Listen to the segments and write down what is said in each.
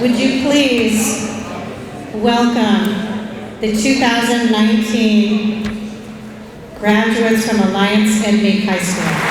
Would you please welcome the 2019 graduates from Alliance and Meek High School.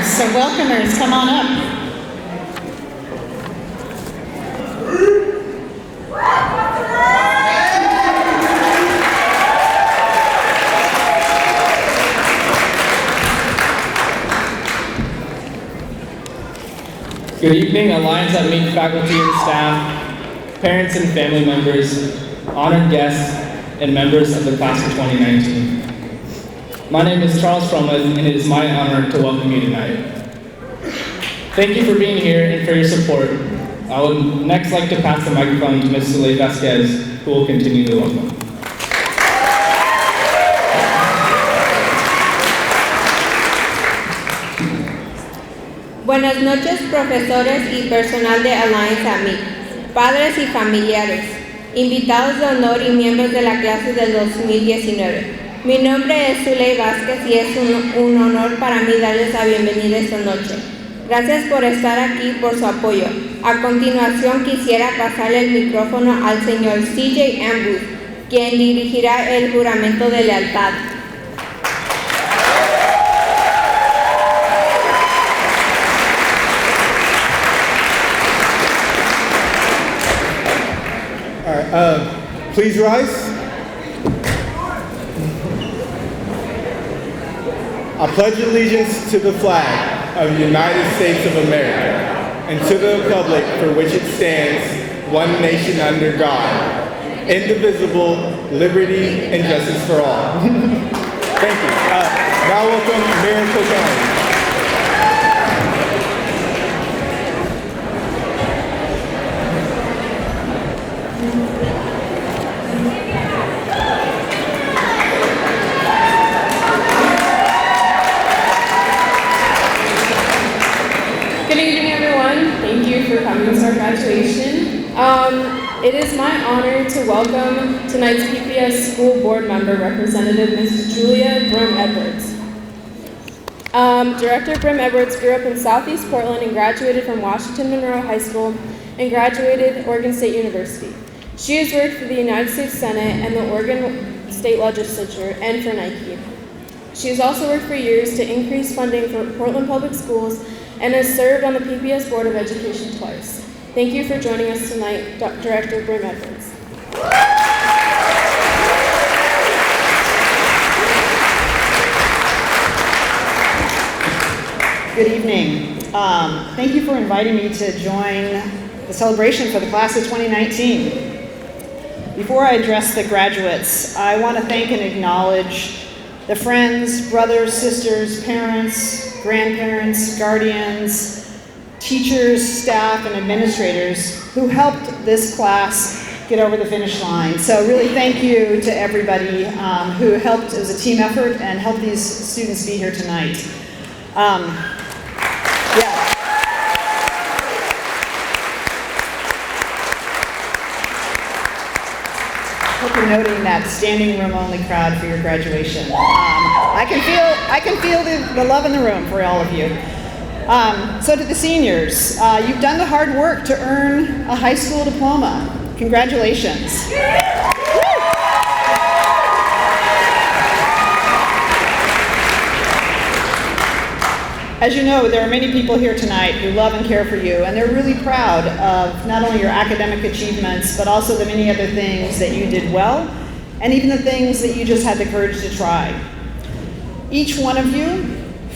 So welcomers, come on up. Good evening, Alliance at Meek faculty and staff, parents and family members, honored guests, and members of the class of 2019. My name is Charles Fromleth, and it is my honor to welcome you tonight. Thank you for being here and for your support. I would next like to pass the microphone to Ms. Soleil Vasquez, who will continue the welcome. Buenas noches, profesores y personal de Alliance at Meek, padres y familiares, invitados de honor y miembros de la clase del 2019. Mi nombre es Soleil Vázquez y es un honor para mí darles la bienvenida esta noche. Gracias por estar aquí y por su apoyo. A continuación quisiera pasarle el micrófono al señor CJ Ambrose, quien dirigirá el juramento de lealtad. All right, please rise. I pledge allegiance to the flag of the United States of America and to the republic for which it stands, one nation under God, indivisible, liberty and justice for all. Thank you. Now welcome Mayor Kokani. For coming to our graduation. It is my honor to welcome tonight's PPS School Board Member Representative, Ms. Julia Brim Edwards. Director Brim Edwards grew up in Southeast Portland and graduated from Washington Monroe High School and graduated Oregon State University. She has worked for the United States Senate and the Oregon State Legislature and for Nike. She has also worked for years to increase funding for Portland Public Schools and has served on the PPS Board of Education twice. Thank you for joining us tonight, Director Brim Edwards. Good evening. Thank you for inviting me to join the celebration for the class of 2019. Before I address the graduates, I want to thank and acknowledge the friends, brothers, sisters, parents, grandparents, guardians, teachers, staff, and administrators who helped this class get over the finish line. So really thank you to everybody who helped. It was a team effort and helped these students be here tonight. Hope you're noting that standing room only crowd for your graduation. I can feel the love in the room for all of you. So to the seniors, you've done the hard work to earn a high school diploma. Congratulations. As you know, there are many people here tonight who love and care for you, and they're really proud of not only your academic achievements, but also the many other things that you did well, and even the things that you just had the courage to try. Each one of you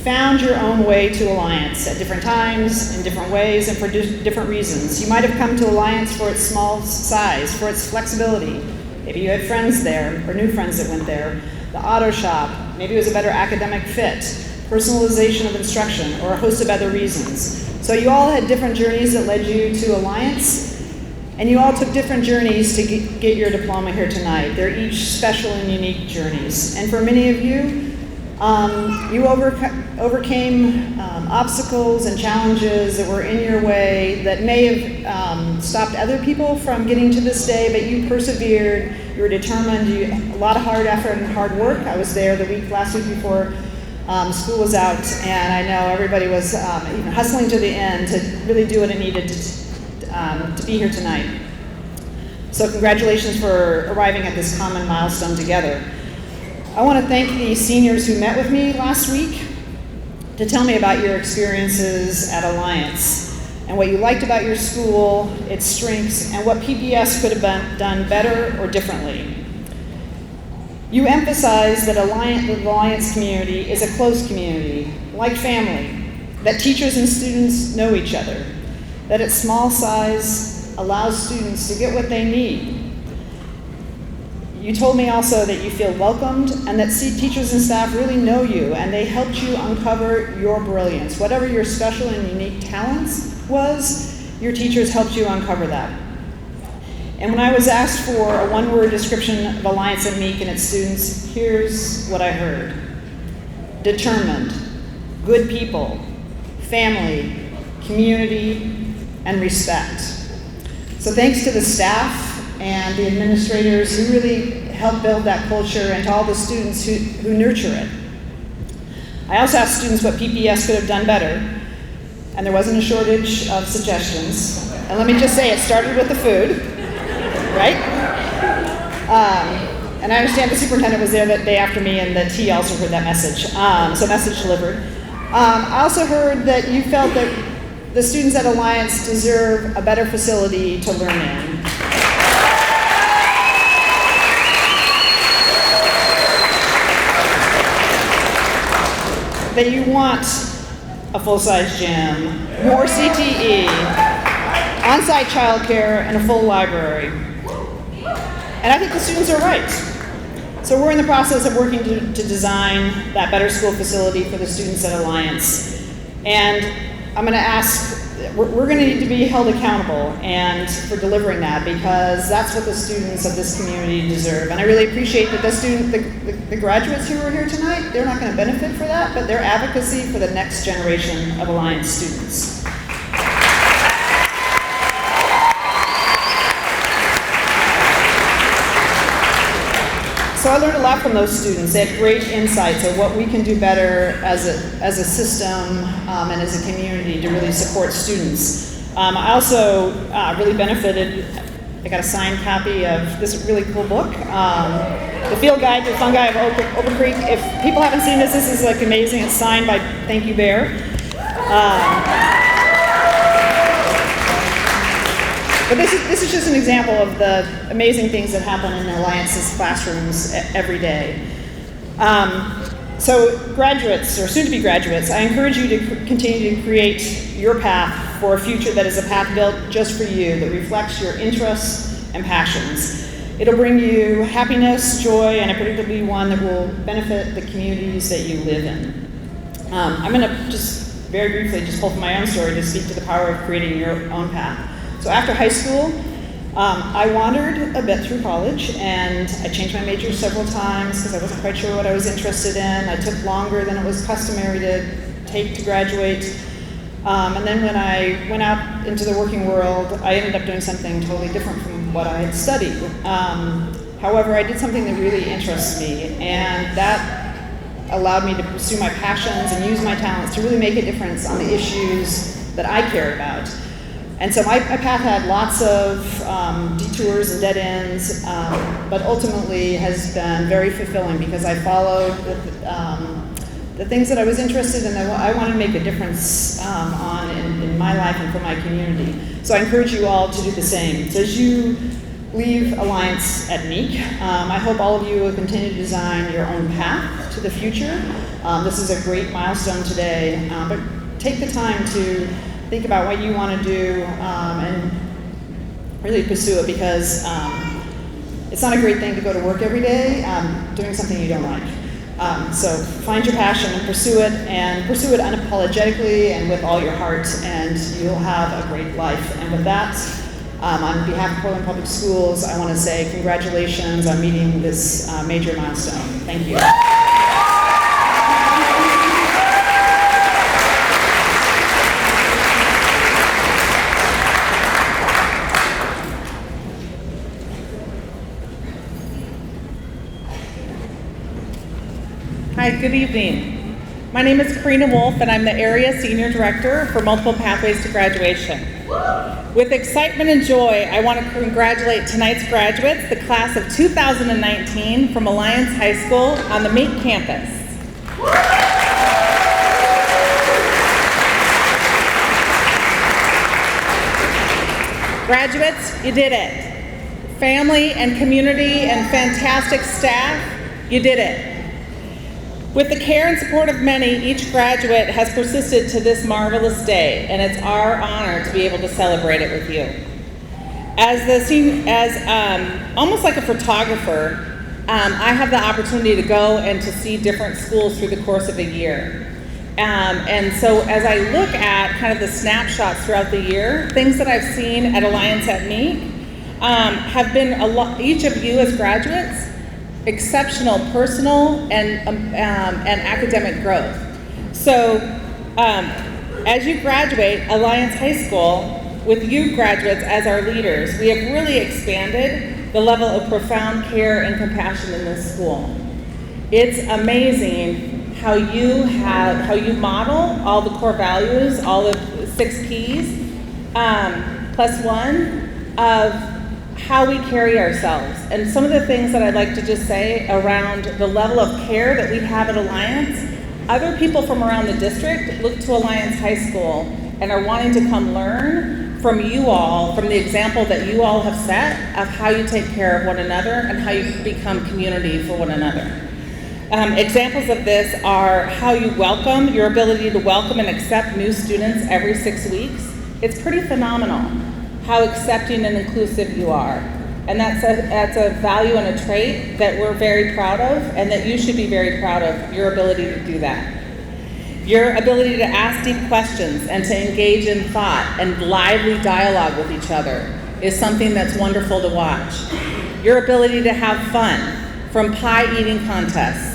found your own way to Alliance at different times, in different ways, and for different reasons. You might have come to Alliance for its small size, for its flexibility. Maybe you had friends there, or new friends that went there. The auto shop, maybe it was a better academic fit, personalization of instruction, or a host of other reasons. So you all had different journeys that led you to Alliance, and you all took different journeys to get your diploma here tonight. They're each special and unique journeys. And for many of you, you overcame obstacles and challenges that were in your way that may have stopped other people from getting to this day, but you persevered, you were determined, a lot of hard effort and hard work. I was there last week before school was out, and I know everybody was even hustling to the end to really do what it needed to be here tonight. So congratulations for arriving at this common milestone together. I want to thank the seniors who met with me last week to tell me about your experiences at Alliance and what you liked about your school, its strengths, and what PBS could have done better or differently. You emphasize that the Alliance community is a close community, like family, that teachers and students know each other, that its small size allows students to get what they need. You told me also that you feel welcomed and that teachers and staff really know you and they helped you uncover your brilliance. Whatever your special and unique talents was, your teachers helped you uncover that. And when I was asked for a one-word description of Alliance at Meek and its students, here's what I heard. Determined, good people, family, community, and respect. So thanks to the staff and the administrators who really helped build that culture, and to all the students who nurture it. I also asked students what PPS could have done better, and there wasn't a shortage of suggestions. And let me just say, it started with the food. Right? And I understand the superintendent was there that day after me, and that he also heard that message. So message delivered. I also heard that you felt that the students at Alliance deserve a better facility to learn in. That you want a full-size gym, more CTE, on-site childcare, and a full library. And I think the students are right. So we're in the process of working to design that better school facility for the students at Alliance. And I'm going to ask, we're going to need to be held accountable and for delivering that, because that's what the students of this community deserve. And I really appreciate that the graduates who are here tonight, they're not going to benefit for that, but their advocacy for the next generation of Alliance students. So I learned a lot from those students. They had great insights of what we can do better as a system and as a community to really support students. I also really benefited. I got a signed copy of this really cool book, The Field Guide to the Fungi of Open Creek. If people haven't seen this is like amazing. It's signed by Thank You Bear. But this is just an example of the amazing things that happen in Alliance's classrooms every day. So graduates, or soon-to-be graduates, I encourage you to continue to create your path for a future that is a path built just for you, that reflects your interests and passions. It'll bring you happiness, joy, and I predict it'll be one that will benefit the communities that you live in. I'm going to just very briefly just pull from my own story to speak to the power of creating your own path. So after high school, I wandered a bit through college, and I changed my major several times because I wasn't quite sure what I was interested in. I took longer than it was customary to take to graduate. And then when I went out into the working world, I ended up doing something totally different from what I had studied. However, I did something that really interests me, and that allowed me to pursue my passions and use my talents to really make a difference on the issues that I cared about. And so my path had lots of detours and dead ends, but ultimately has been very fulfilling because I followed the things that I was interested in that I wanted to make a difference on in my life and for my community. So I encourage you all to do the same. So as you leave Alliance at Meek, I hope all of you will continue to design your own path to the future. This is a great milestone today, but take the time to think about what you want to do and really pursue it, because it's not a great thing to go to work every day doing something you don't like. So find your passion and pursue it unapologetically and with all your heart, and you'll have a great life. And with that, on behalf of Portland Public Schools, I want to say congratulations on meeting this major milestone. Thank you. Hi, good evening. My name is Karina Wolf, and I'm the Area Senior Director for Multiple Pathways to Graduation. With excitement and joy, I want to congratulate tonight's graduates, the class of 2019 from Alliance High School on the Meek campus. Graduates, you did it. Family and community and fantastic staff, you did it. With the care and support of many, each graduate has persisted to this marvelous day, and it's our honor to be able to celebrate it with you. Almost like a photographer, I have the opportunity to go and to see different schools through the course of a year. And so as I look at kind of the snapshots throughout the year, things that I've seen at Alliance at Meek have been each of you as graduates, exceptional personal and academic growth. So as you graduate Alliance High School, with you graduates as our leaders, we have really expanded the level of profound care and compassion in this school. It's amazing how you model all the core values, all the 6 Ps, plus one of how we carry ourselves. And some of the things that I'd like to just say around the level of care that we have at Alliance, other people from around the district look to Alliance High School and are wanting to come learn from you all, from the example that you all have set of how you take care of one another and how you become community for one another. Examples of this are how you welcome, your ability to welcome and accept new students every 6 weeks. It's pretty phenomenal how accepting and inclusive you are. And that's a value and a trait that we're very proud of, and that you should be very proud of, your ability to do that. Your ability to ask deep questions and to engage in thought and lively dialogue with each other is something that's wonderful to watch. Your ability to have fun, from pie eating contests,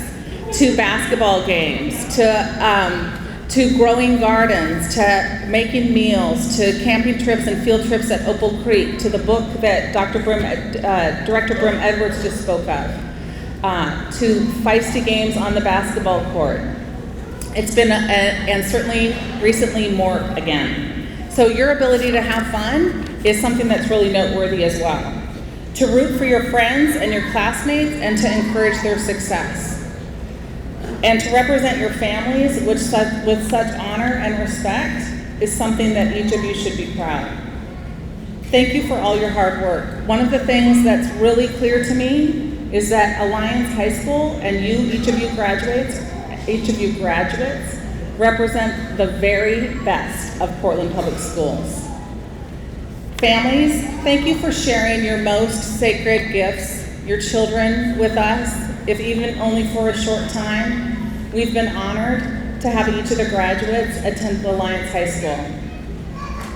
to basketball games, to growing gardens, to making meals, to camping trips and field trips at Opal Creek, to the book that Director Brim Edwards just spoke of, to feisty games on the basketball court. It's been, and certainly recently more again. So your ability to have fun is something that's really noteworthy as well. To root for your friends and your classmates and to encourage their success. And to represent your families with such honor and respect is something that each of you should be proud. Thank you for all your hard work. One of the things that's really clear to me is that Alliance High School and each of you graduates, represent the very best of Portland Public Schools. Families, thank you for sharing your most sacred gifts, your children, with us, if even only for a short time. We've been honored to have each of the graduates attend Alliance High School.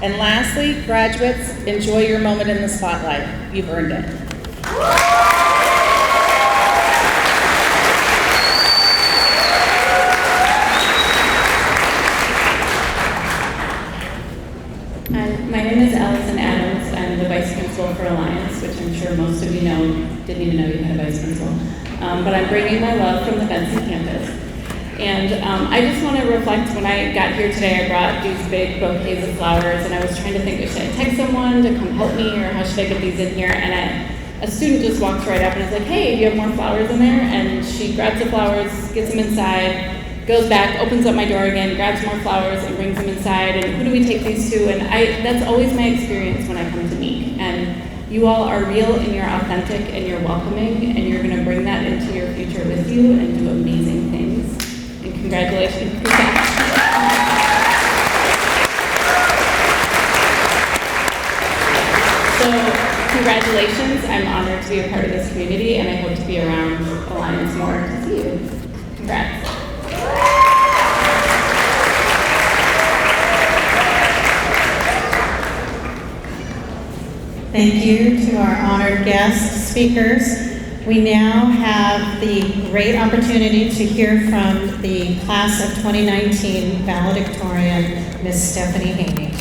And lastly, graduates, enjoy your moment in the spotlight. You've earned it. My name is Allison Adams. I'm the vice principal for Alliance, which I'm sure most of you know. Didn't even know you had a vice principal. But I'm bringing my love from the Benson campus. And I just want to reflect, when I got here today, I brought these big bouquets of flowers, and I was trying to think, should I text someone to come help me, or how should I get these in here? And a student just walks right up and is like, hey, do you have more flowers in there? And she grabs the flowers, gets them inside, goes back, opens up my door again, grabs more flowers and brings them inside, and who do we take these to? And that's always my experience when I come to Meek. And you all are real and you're authentic and you're welcoming, and you're gonna bring that into your future with you and do amazing things. And congratulations. So congratulations, I'm honored to be a part of this community, and I hope to be around Alliance more to see you. Congrats. Thank you to our honored guest speakers. We now have the great opportunity to hear from the class of 2019 valedictorian, Ms. Stephanie Haney.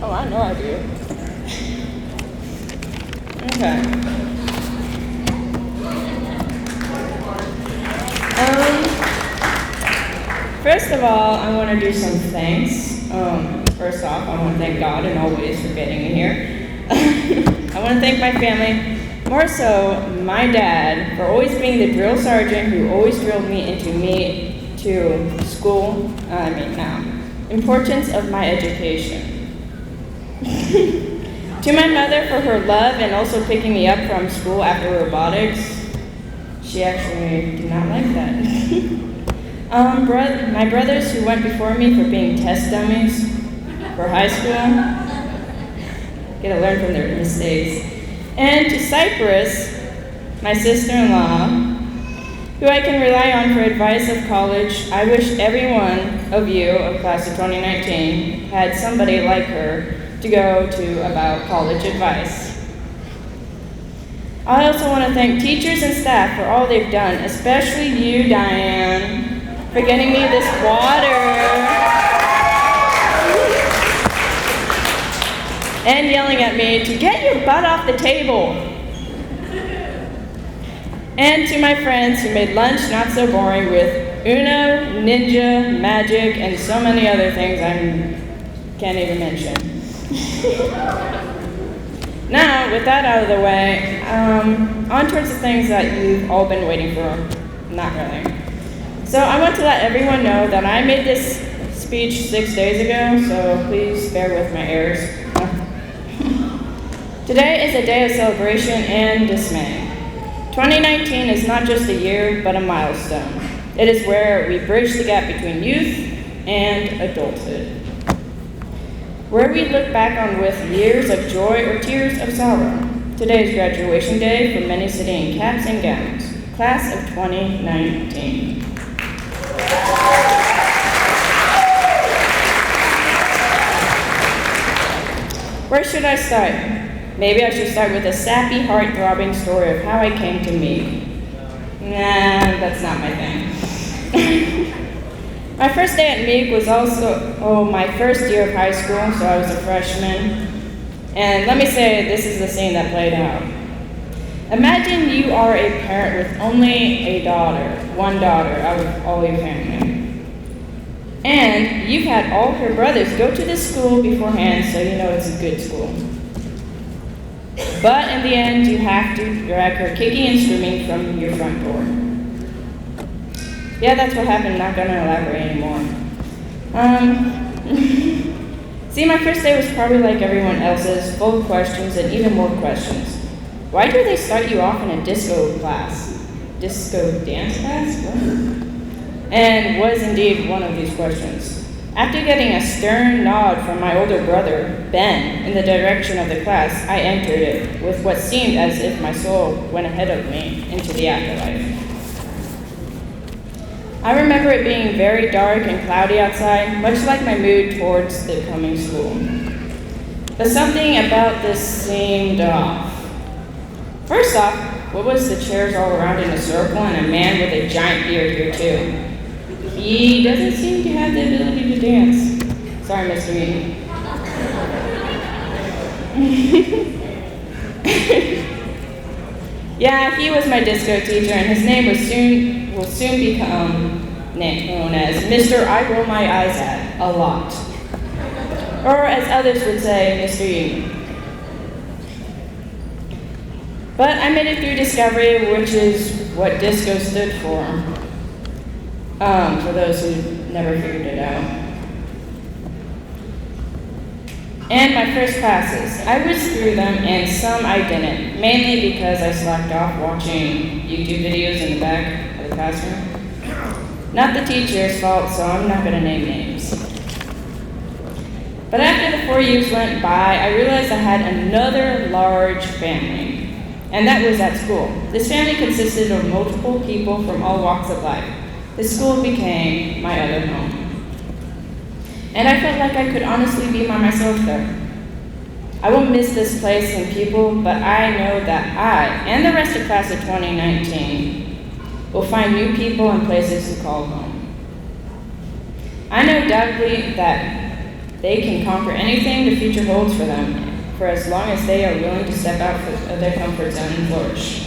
Oh, I know I do. Okay. First of all, I want to do some thanks. First off, I want to thank God in all ways for getting me here. I want to thank my family, more so my dad, for always being the drill sergeant who always drilled me to school, importance of my education. To my mother for her love and also picking me up from school after robotics. She actually did not like that. My brothers who went before me for being test dummies for high school. Gotta learn from their mistakes. And to Cypress, my sister-in-law, who I can rely on for advice of college. I wish every one of you of class of 2019 had somebody like her to go to about college advice. I also want to thank teachers and staff for all they've done, especially you, Diane, for getting me this water and yelling at me to get your butt off the table. And to my friends who made lunch not so boring with Uno, Ninja, Magic, and so many other things I can't even mention. Now, with that out of the way, on towards the things that you've all been waiting for. Not really. So I want to let everyone know that I made this speech 6 days ago, so please bear with my errors. Today is a day of celebration and dismay. 2019 is not just a year, but a milestone. It is where we bridge the gap between youth and adulthood. Where we look back on with years of joy or tears of sorrow. Today is graduation day for many sitting in caps and gowns. Class of 2019. Where should I start? Maybe I should start with a sappy, heart-throbbing story of how I came to Meek. Nah, that's not my thing. My first day at Meek was also my first year of high school, so I was a freshman. And let me say, this is the scene that played out. Imagine you are a parent with only a daughter, one daughter out of all your family. And you've had all her brothers go to this school beforehand, so you know it's a good school. But in the end, you have to drag her kicking and screaming from your front door. Yeah, that's what happened, not gonna elaborate anymore. See, my first day was probably like everyone else's, full of questions and even more questions. Why do they start you off in a disco class? Disco dance class? What? And was indeed one of these questions. After getting a stern nod from my older brother, Ben, in the direction of the class, I entered it with what seemed as if my soul went ahead of me into the afterlife. I remember it being very dark and cloudy outside, much like my mood towards the coming school. But something about this seemed off. First off, what was the chairs all around in a circle and a man with a giant beard here too? He doesn't seem to have the ability to dance. Sorry, Mr. Meek. Yeah, he was my disco teacher, and his name will soon become known as Mr. I Roll My Eyes At a Lot. Or as others would say, Mr. Yee. But I made it through Discovery, which is what disco stood for those who never figured it out. And my first classes, I whizzed through them, and some I didn't, mainly because I slacked off watching YouTube videos in the back of the classroom. Not the teacher's fault, so I'm not going to name names. But after the 4 years went by, I realized I had another large family, and that was at school. This family consisted of multiple people from all walks of life. The school became my other home. And I felt like I could honestly be by myself there. I won't miss this place and people, but I know that I and the rest of class of 2019 will find new people and places to call home. I know doubly that they can conquer anything the future holds for them, for as long as they are willing to step out of their comfort zone and flourish.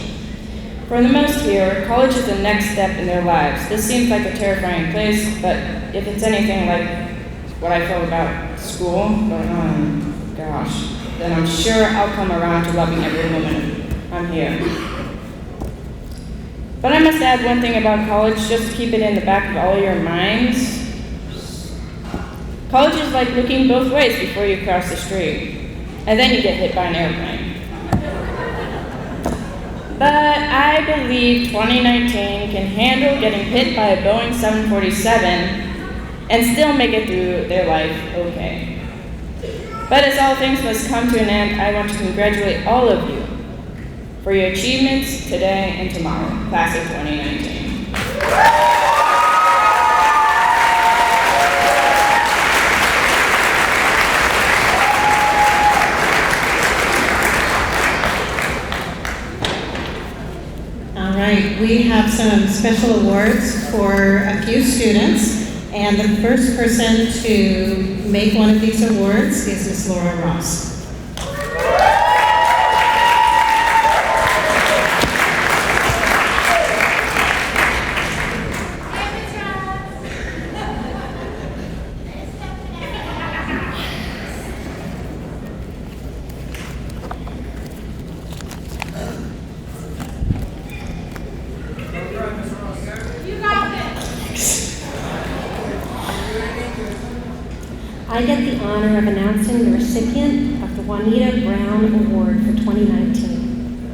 For the most here, college is the next step in their lives. This seems like a terrifying place, but if it's anything like what I felt about school, then I'm sure I'll come around to loving every moment I'm here. But I must add one thing about college, just to keep it in the back of all your minds. College is like looking both ways before you cross the street, and then you get hit by an airplane. But I believe 2019 can handle getting hit by a Boeing 747 and still make it through their life okay. But as all things must come to an end, I want to congratulate all of you for your achievements today and tomorrow, class of 2019. All right, we have some special awards for a few students. And the first person to make one of these awards is Miss Laura Ross. I get the honor of announcing the recipient of the Juanita Brown Award for 2019.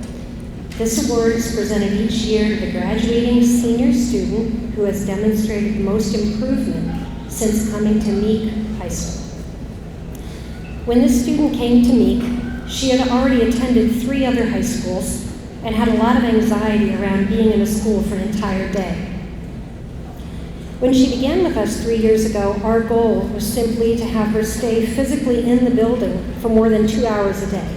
This award is presented each year to the graduating senior student who has demonstrated the most improvement since coming to Meek High School. When this student came to Meek, she had already attended 3 other high schools and had a lot of anxiety around being in a school for an entire day. When she began with us 3 years ago, our goal was simply to have her stay physically in the building for more than 2 hours a day.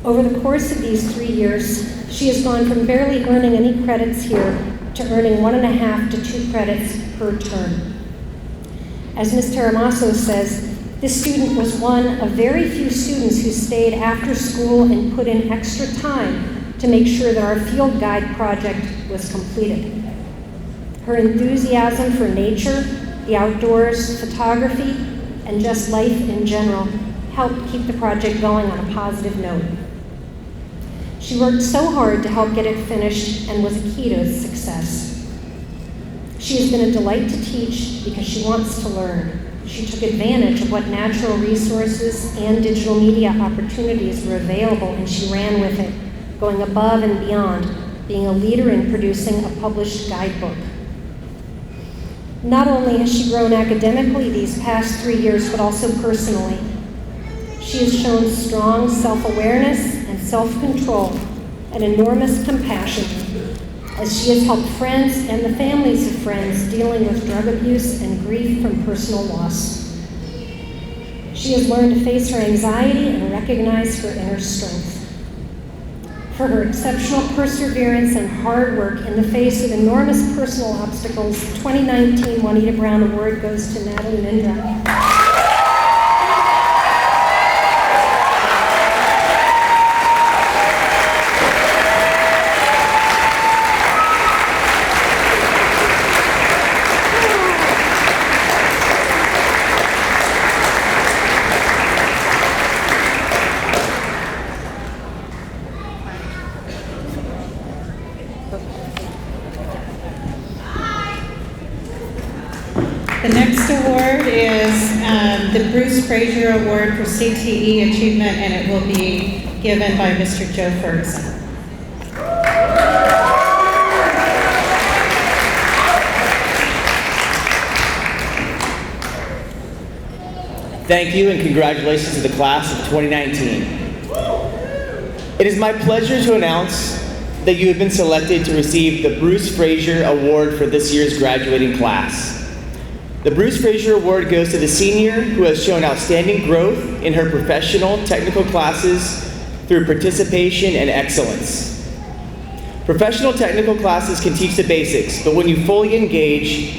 Over the course of these 3 years, she has gone from barely earning any credits here to earning 1.5 to 2 credits per term. As Ms. Taramasso says, this student was one of very few students who stayed after school and put in extra time to make sure that our field guide project was completed. Her enthusiasm for nature, the outdoors, photography, and just life in general helped keep the project going on a positive note. She worked so hard to help get it finished and was a key to its success. She has been a delight to teach because she wants to learn, She took advantage of what natural resources and digital media opportunities were available, and she ran with it, going above and beyond, being a leader in producing a published guidebook. Not only has she grown academically these past 3 years, but also personally. She has shown strong self-awareness and self-control and enormous compassion as she has helped friends and the families of friends dealing with drug abuse and grief from personal loss. She has learned to face her anxiety and recognize her inner strength. For her exceptional perseverance and hard work in the face of enormous personal obstacles, the 2019 Juanita Brown Award goes to Natalie Mindra. The next award is the Bruce Frazier Award for CTE Achievement, and it will be given by Mr. Joe Ferguson. Thank you and congratulations to the class of 2019. It is my pleasure to announce that you have been selected to receive the Bruce Frazier Award for this year's graduating class. The Bruce Frazier Award goes to the senior who has shown outstanding growth in her professional technical classes through participation and excellence. Professional technical classes can teach the basics, but when you fully engage,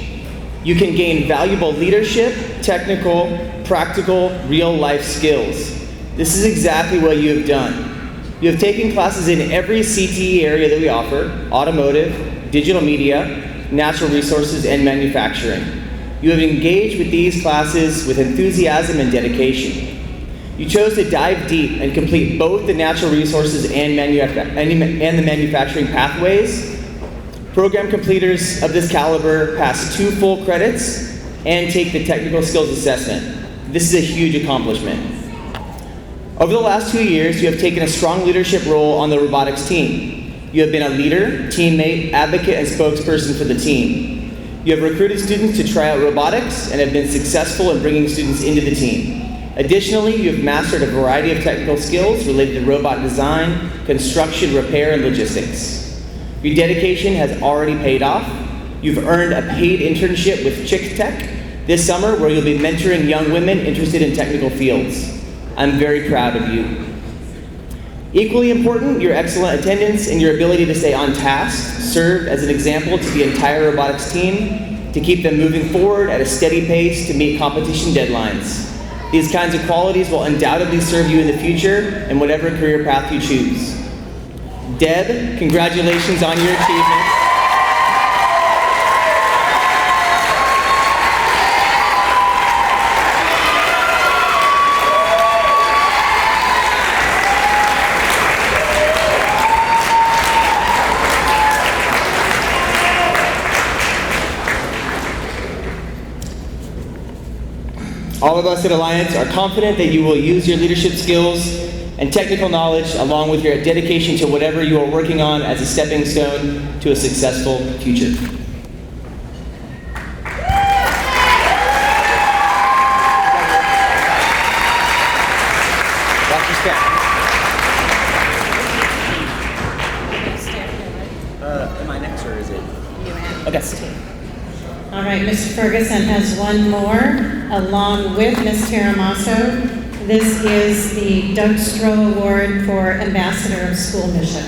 you can gain valuable leadership, technical, practical, real-life skills. This is exactly what you have done. You have taken classes in every CTE area that we offer: automotive, digital media, natural resources, and manufacturing. You have engaged with these classes with enthusiasm and dedication. You chose to dive deep and complete both the natural resources and the manufacturing pathways. Program completers of this caliber pass 2 full credits and take the technical skills assessment. This is a huge accomplishment. Over the last 2 years, you have taken a strong leadership role on the robotics team. You have been a leader, teammate, advocate, and spokesperson for the team. You have recruited students to try out robotics and have been successful in bringing students into the team. Additionally, you have mastered a variety of technical skills related to robot design, construction, repair, and logistics. Your dedication has already paid off. You've earned a paid internship with Chick Tech this summer, where you'll be mentoring young women interested in technical fields. I'm very proud of you. Equally important, your excellent attendance and your ability to stay on task served as an example to the entire robotics team to keep them moving forward at a steady pace to meet competition deadlines. These kinds of qualities will undoubtedly serve you in the future in whatever career path you choose. Deb, congratulations on your achievements. All of us at Alliance are confident that you will use your leadership skills and technical knowledge along with your dedication to whatever you are working on as a stepping stone to a successful future. Watch your step. Am I next or is it? Okay. All right, Mr. Ferguson has one more, along with Ms. Teramaso. This is the Doug Stroh Award for Ambassador of School Mission.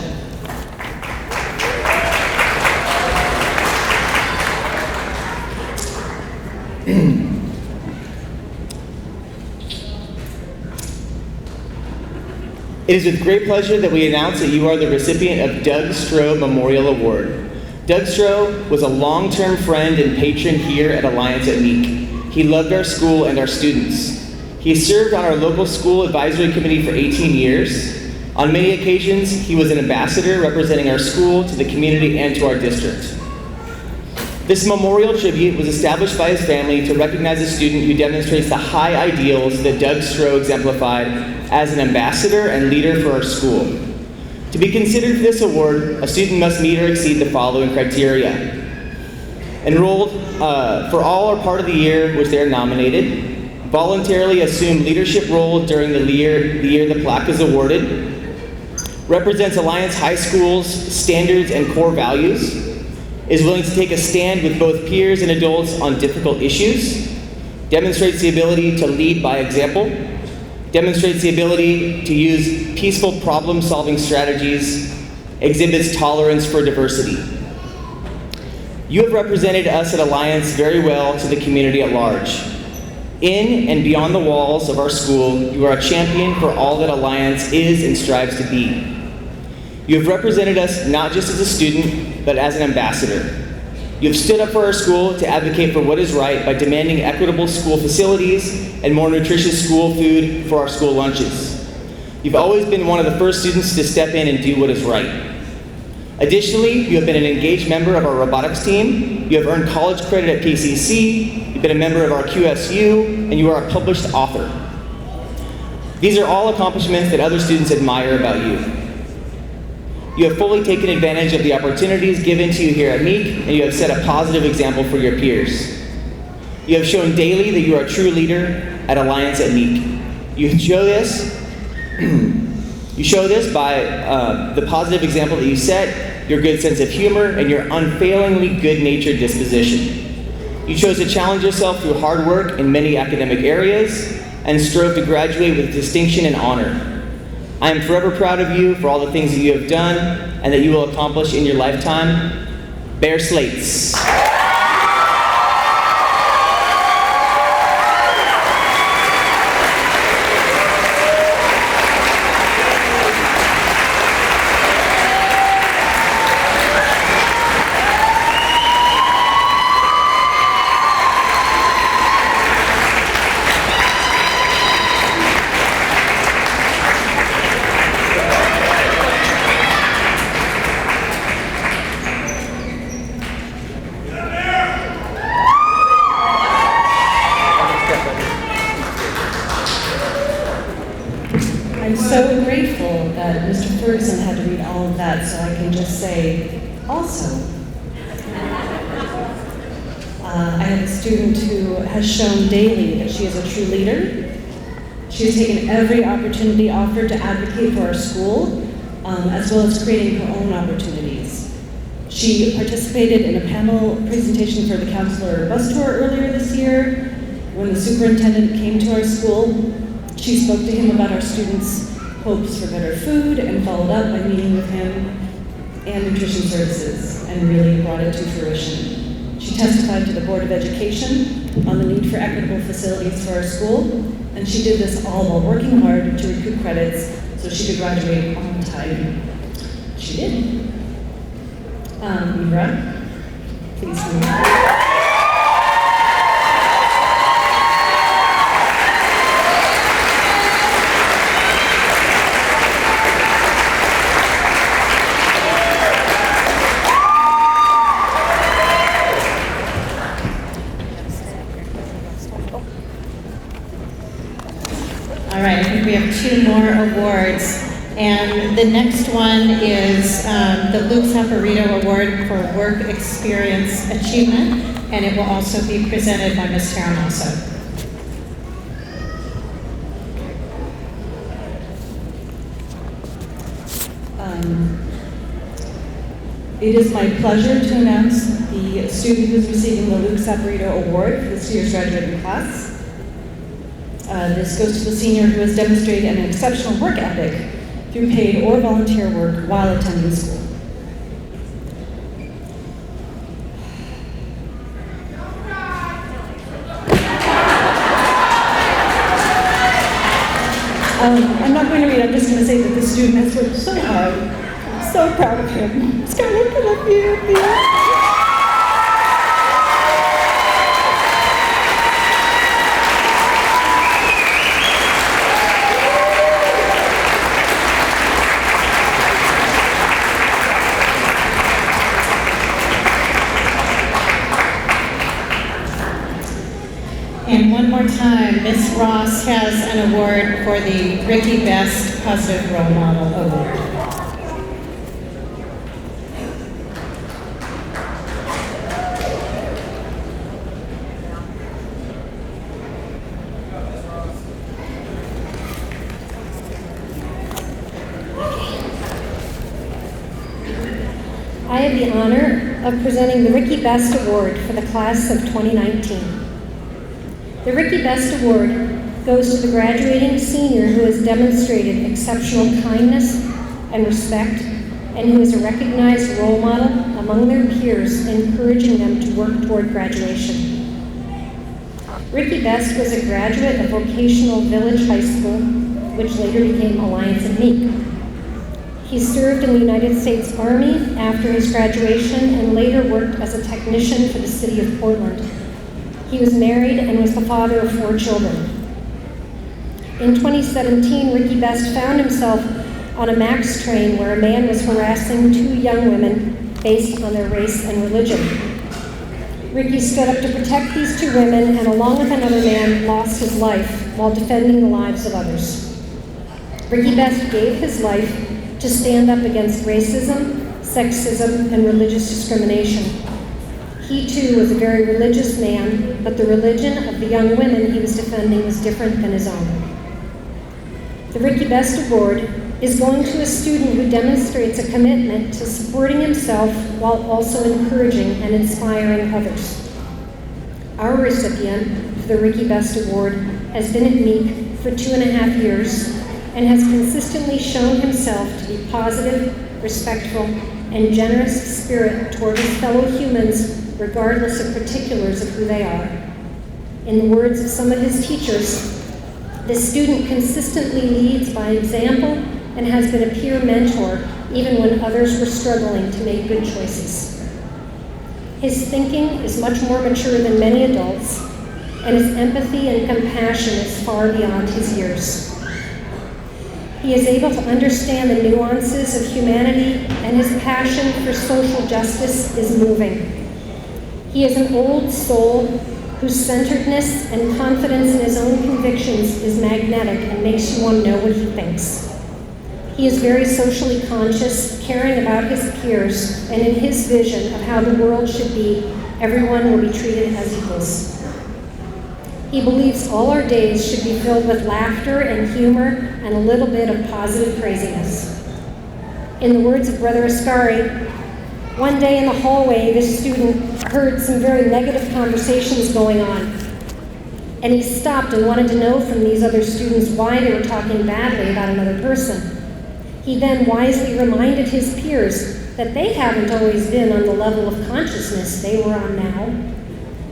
It is with great pleasure that we announce that you are the recipient of Doug Stroh Memorial Award. Doug Stroh was a long-term friend and patron here at Alliance at Meek. He loved our school and our students. He served on our local school advisory committee for 18 years. On many occasions, he was an ambassador representing our school to the community and to our district. This memorial tribute was established by his family to recognize a student who demonstrates the high ideals that Doug Stroh exemplified as an ambassador and leader for our school. To be considered for this award, a student must meet or exceed the following criteria. Enrolled for all or part of the year which they are nominated, voluntarily assume leadership role during the year the plaque is awarded, represents Alliance High School's standards and core values, is willing to take a stand with both peers and adults on difficult issues, demonstrates the ability to lead by example, demonstrates the ability to use peaceful problem-solving strategies, exhibits tolerance for diversity. You have represented us at Alliance very well to the community at large. In and beyond the walls of our school, you are a champion for all that Alliance is and strives to be. You have represented us not just as a student, but as an ambassador. You have stood up for our school to advocate for what is right by demanding equitable school facilities and more nutritious school food for our school lunches. You've always been one of the first students to step in and do what is right. Additionally, you have been an engaged member of our robotics team, you have earned college credit at PCC, you've been a member of our QSU, and you are a published author. These are all accomplishments that other students admire about you. You have fully taken advantage of the opportunities given to you here at Meek, and you have set a positive example for your peers. You have shown daily that you are a true leader at Alliance at Meek. You show this by the positive example that you set, your good sense of humor, and your unfailingly good-natured disposition. You chose to challenge yourself through hard work in many academic areas and strove to graduate with distinction and honor. I am forever proud of you for all the things that you have done and that you will accomplish in your lifetime. Bear Slates. I'm so grateful that Mr. Ferguson had to read all of that, so I can just say, also, I have a student who has shown daily that she is a true leader. She has taken every opportunity offered to advocate for our school, as well as creating her own opportunities. She participated in a panel presentation for the counselor bus tour earlier this year. When the superintendent came to our school, she spoke to him about our students' hopes for better food and followed up by meeting with him and nutrition services and really brought it to fruition. She testified to the Board of Education on the need for equitable facilities for our school, and she did this all while working hard to recoup credits so she could graduate on time. She did. Mira, please move. All right, I think we have two more awards. And the next one is the Luke Saporito Award for Work Experience Achievement, and it will also be presented by Ms. Terramoso. It is my pleasure to announce the student who is receiving the Luke Saporito Award for this year's graduating class. This goes to the senior who has demonstrated an exceptional work ethic through paid or volunteer work while attending school. I'm not going to read, I'm just going to say that the student has worked so hard. I'm so proud of him. Skylar, come up here, please. And one more time, Miss Ross has an award for the Ricky Best Positive Role Model Award. I have the honor of presenting the Ricky Best Award for the class of 2019. The Ricky Best Award goes to the graduating senior who has demonstrated exceptional kindness and respect and who is a recognized role model among their peers, encouraging them to work toward graduation. Ricky Best was a graduate of Vocational Village High School, which later became Alliance at Meek. He served in the United States Army after his graduation and later worked as a technician for the city of Portland. He was married and was the father of 4 children. In 2017, Ricky Best found himself on a MAX train where a man was harassing 2 young women based on their race and religion. Ricky stood up to protect these 2 women and along with another man lost his life while defending the lives of others. Ricky Best gave his life to stand up against racism, sexism, and religious discrimination. He too was a very religious man, but the religion of the young women he was defending was different than his own. The Ricky Best Award is going to a student who demonstrates a commitment to supporting himself while also encouraging and inspiring others. Our recipient for the Ricky Best Award has been at Meek for 2.5 years and has consistently shown himself to be positive, respectful, and generous spirit toward his fellow humans regardless of particulars of who they are. In the words of some of his teachers, the student consistently leads by example and has been a peer mentor even when others were struggling to make good choices. His thinking is much more mature than many adults, and his empathy and compassion is far beyond his years. He is able to understand the nuances of humanity, and his passion for social justice is moving. He is an old soul whose centeredness and confidence in his own convictions is magnetic and makes you want to know what he thinks. He is very socially conscious, caring about his peers, and in his vision of how the world should be, everyone will be treated as equals. He believes all our days should be filled with laughter and humor and a little bit of positive craziness. In the words of Brother Ascari, one day in the hallway, this student heard some very negative conversations going on, and he stopped and wanted to know from these other students why they were talking badly about another person. He then wisely reminded his peers that they haven't always been on the level of consciousness they were on now.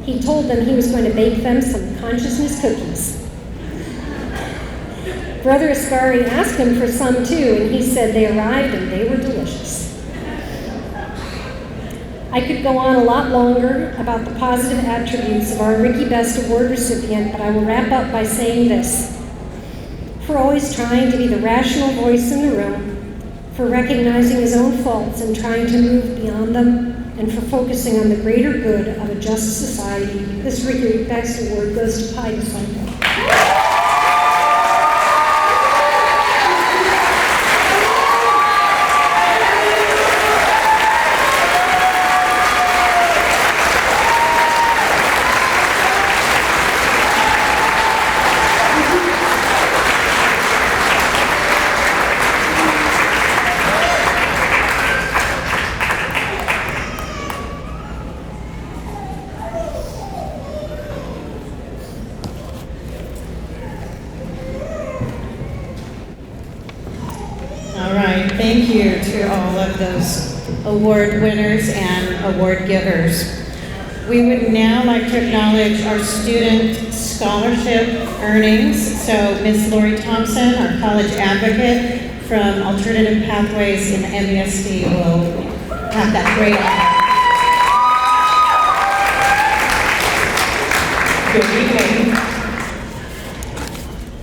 He told them he was going to bake them some consciousness cookies. Brother Ascari asked him for some too, and he said they arrived and they were delicious. I could go on a lot longer about the positive attributes of our Ricky Best Award recipient, but I will wrap up by saying this. For always trying to be the rational voice in the room, for recognizing his own faults and trying to move beyond them, and for focusing on the greater good of a just society, this Ricky Best Award goes to Pi Disciple. Thank you to all of those award winners and award givers. We would now like to acknowledge our student scholarship earnings. So Ms. Lori Thompson, our college advocate from Alternative Pathways in the MUSD, will have that great honor. Good evening.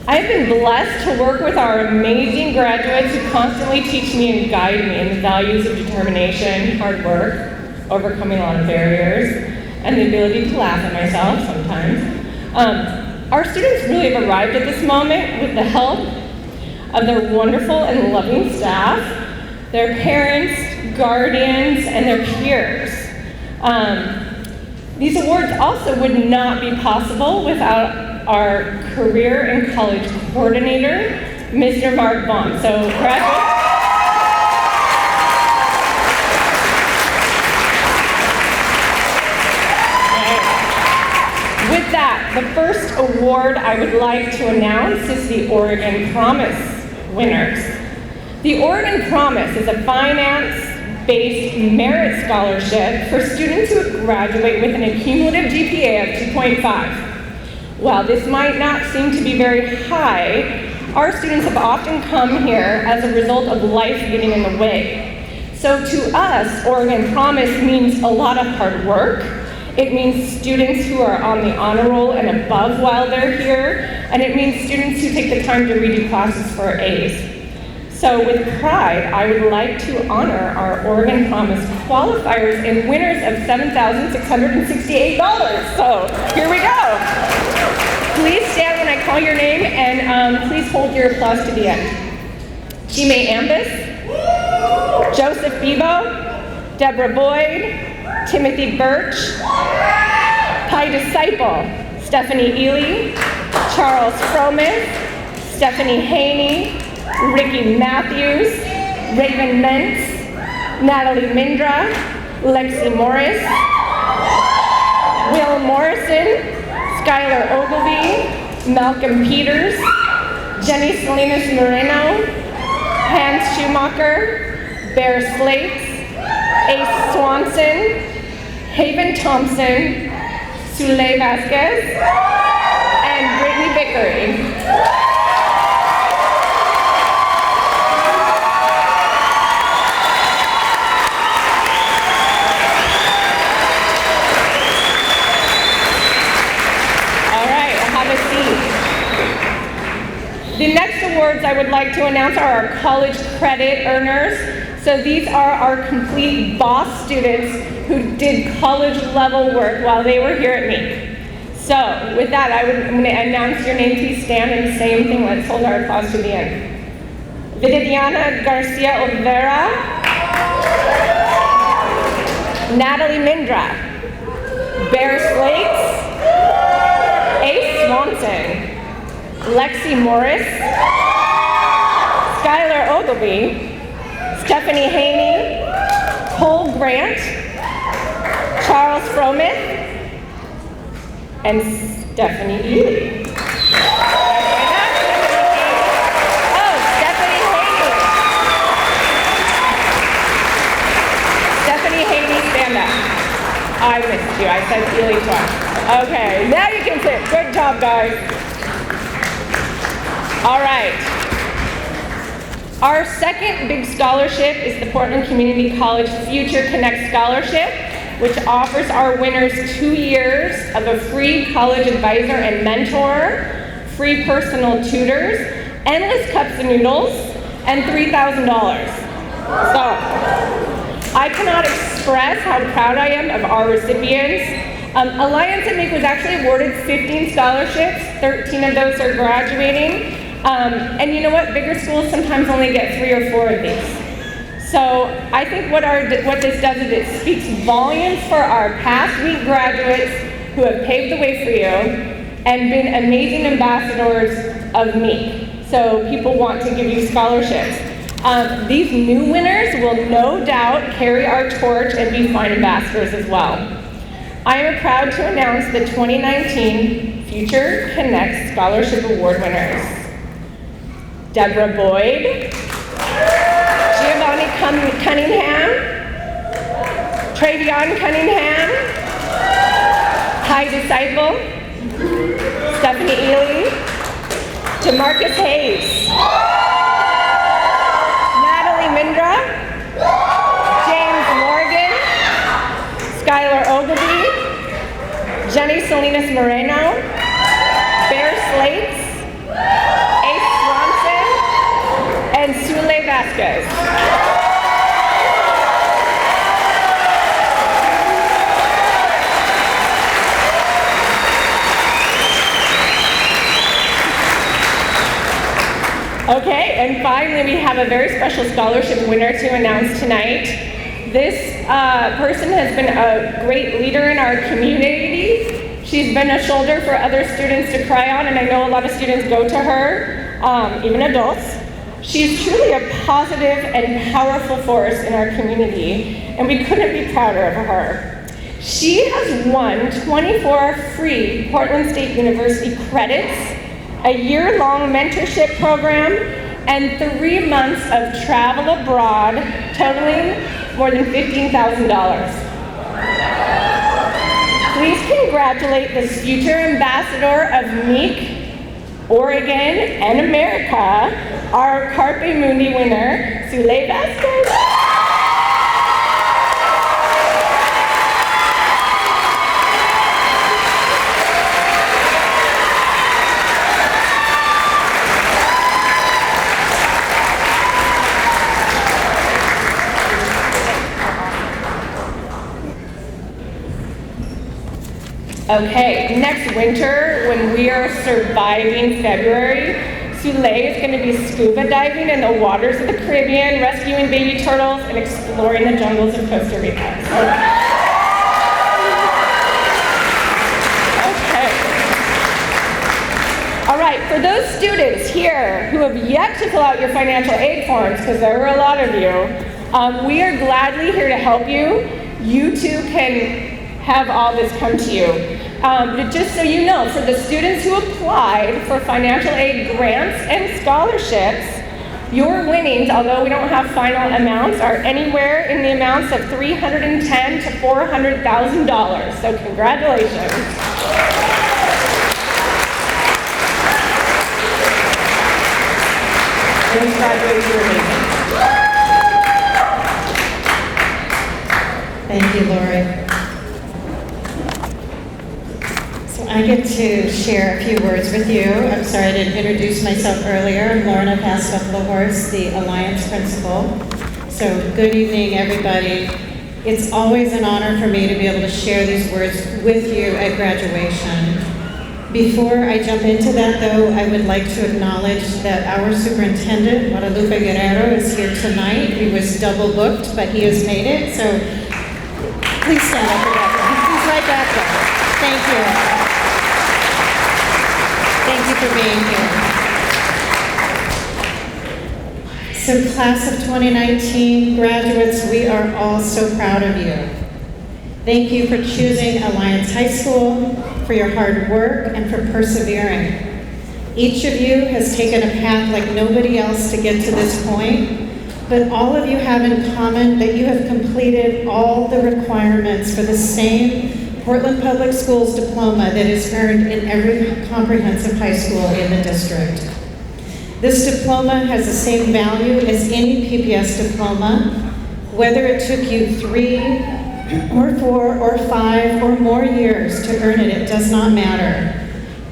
I have been blessed to work with our amazing graduates who constantly teach me and guide me in the values of determination, hard work, overcoming a lot of barriers, and the ability to laugh at myself sometimes. Our students really have arrived at this moment with the help of their wonderful and loving staff, their parents, guardians, and their peers. These awards also would not be possible without our career and college coordinator, Mr. Mark Vaughn. So, congratulations. With that, the first award I would like to announce is the Oregon Promise winners. The Oregon Promise is a finance-based merit scholarship for students who graduate with an cumulative GPA of 2.5. While this might not seem to be very high, our students have often come here as a result of life getting in the way. So to us, Oregon Promise means a lot of hard work. It means students who are on the honor roll and above while they're here, and it means students who take the time to redo classes for A's. So with pride, I would like to honor our Oregon Promise qualifiers and winners of $7,668. So here we go. Please stand when I call your name, and please hold your applause to the end. Chime Ambus, Joseph Bebo, Deborah Boyd, Timothy Birch, Pi Disciple, Stephanie Ely, Charles Fromith, Stephanie Haney, Ricky Matthews, Raven Mentz, Natalie Mindra, Lexi Morris, Will Morrison, Skylar Ogilvie, Malcolm Peters, Jenny Salinas Moreno, Hans Schumacher, Bear Slates, Ace Swanson, Haven Thompson, Sule Vasquez, and Brittany Vickery. All right, have a seat. The next awards I would like to announce are our college credit earners. So these are our complete boss students who did college level work while they were here at Meek. So with that, I'm going to announce your name. Please stand and the same thing. Let's hold our applause to the end. Viviana Garcia Olvera, Natalie Mindra, Bear Slates, Ace Swanson, Lexi Morris, Skylar Ogilvie, Stephanie Haney, Cole Grant, Charles Fromith, and Stephanie Ely. Oh, Stephanie Haney. Stephanie Haney, stand up. I missed you. I said Ely twice. Okay, now you can sit. Good job, guys. All right. Our second big scholarship is the Portland Community College Future Connect Scholarship, which offers our winners 2 years of a free college advisor and mentor, free personal tutors, endless cups of noodles, and $3,000. So, I cannot express how proud I am of our recipients. Alliance at Meek was actually awarded 15 scholarships, 13 of those are graduating. And you know what? Bigger schools sometimes only get 3 or 4 of these. So I think what this does is it speaks volumes for our past Meek graduates who have paved the way for you and been amazing ambassadors of Meek. So people want to give you scholarships. These new winners will no doubt carry our torch and be fine ambassadors as well. I am proud to announce the 2019 Future Connect Scholarship Award winners. Deborah Boyd, Giovanni Cunningham, Travion Cunningham, Pi Disciple, Stephanie Ely, DeMarcus Hayes, Natalie Mindra, James Morgan, Skylar Ogilvie, Jenny Salinas Moreno, Bear Slates, Ace Swanson, and Sule Vasquez. finally, we have a very special scholarship winner to announce tonight. This person has been a great leader in our community. She's been a shoulder for other students to cry on, and I know a lot of students go to her, even adults. She's truly a positive and powerful force in our community, and we couldn't be prouder of her. She has won 24 free Portland State University credits, a year-long mentorship program, and 3 months of travel abroad, totaling more than $15,000. Please congratulate this future ambassador of Meek, Oregon, and America, our Carpe Mundi winner, Sule Vasquez. Okay, next winter, when we are surviving February, Sule is going to be scuba diving in the waters of the Caribbean, rescuing baby turtles, and exploring the jungles of Costa Rica. Okay. All right, for those students here who have yet to fill out your financial aid forms, because there are a lot of you, we are gladly here to help you. You too can have all this come to you. But just so you know, for the students who applied for financial aid grants and scholarships, your winnings, although we don't have final amounts, are anywhere in the amounts of $310,000 to $400,000. So congratulations. Those graduates are amazing. Thank you, Lori. I get to share a few words with you. I'm sorry I didn't introduce myself earlier. I'm Lorna Pascal-Horst, the Alliance Principal. So good evening, everybody. It's always an honor for me to be able to share these words with you at graduation. Before I jump into that, though, I would like to acknowledge that our superintendent, Guadalupe Guerrero, is here tonight. He was double booked, but he has made it. So please stand up for that. He's right back there. Thank you. Thank you for being here. So class of 2019 graduates, we are all so proud of you. Thank you for choosing Alliance High School, for your hard work, and for persevering. Each of you has taken a path like nobody else to get to this point, but all of you have in common that you have completed all the requirements for the same Portland Public Schools diploma that is earned in every comprehensive high school in the district. This diploma has the same value as any PPS diploma, whether it took you 3 or 4 or 5 or more years to earn it, it does not matter.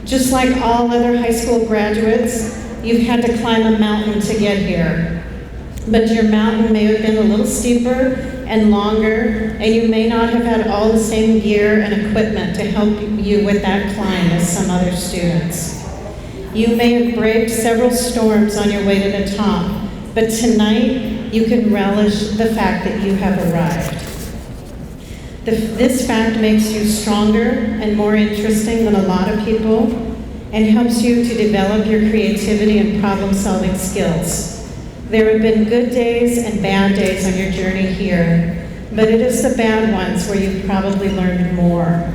Just like all other high school graduates, you've had to climb a mountain to get here. But your mountain may have been a little steeper and longer, and you may not have had all the same gear and equipment to help you with that climb as some other students. You may have braved several storms on your way to the top, but tonight you can relish the fact that you have arrived. This fact makes you stronger and more interesting than a lot of people, and helps you to develop your creativity and problem-solving skills. There have been good days and bad days on your journey here, but it is the bad ones where you've probably learned more.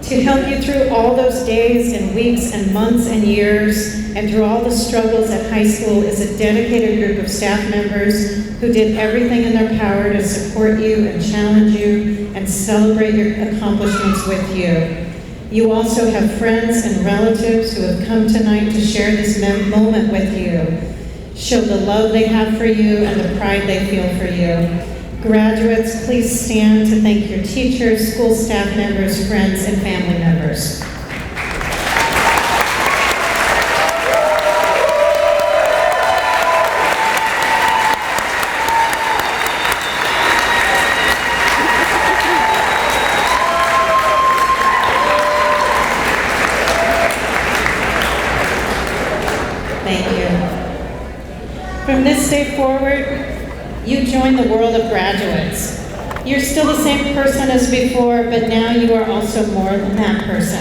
To help you through all those days and weeks and months and years, and through all the struggles at high school, is a dedicated group of staff members who did everything in their power to support you and challenge you and celebrate your accomplishments with you. You also have friends and relatives who have come tonight to share this moment with you, show the love they have for you and the pride they feel for you. Graduates, please stand to thank your teachers, school staff members, friends, and family members. day forward, you join the world of graduates. You're still the same person as before, but now you are also more than that person.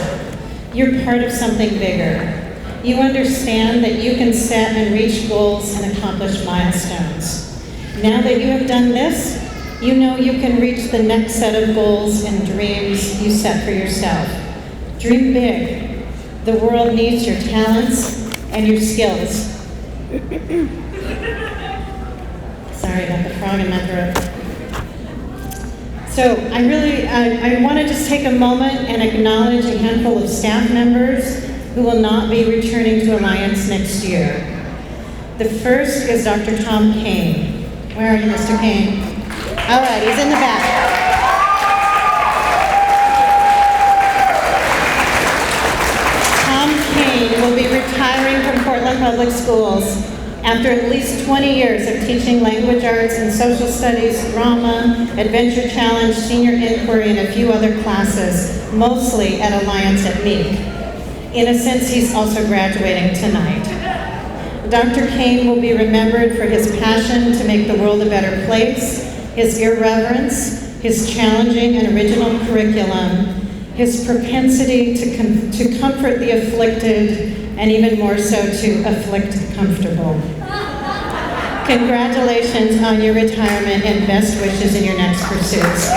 You're part of something bigger. You understand that you can set and reach goals and accomplish milestones. Now that you have done this, you know you can reach the next set of goals and dreams you set for yourself. Dream big. The world needs your talents and your skills. Sorry about the frog in my throat. So I want to just take a moment and acknowledge a handful of staff members who will not be returning to Alliance next year. The first is Dr. Tom Kane. Where are you, Mr. Kane? All right, he's in the back. Tom Kane will be retiring from Portland Public Schools after at least 20 years of teaching language arts and social studies, drama, adventure challenge, senior inquiry, and a few other classes, mostly at Alliance at Meek. In a sense, he's also graduating tonight. Dr. Kane will be remembered for his passion to make the world a better place, his irreverence, his challenging and original curriculum, his propensity to comfort the afflicted, and even more so to afflict the comfortable. Congratulations on your retirement and best wishes in your next pursuits.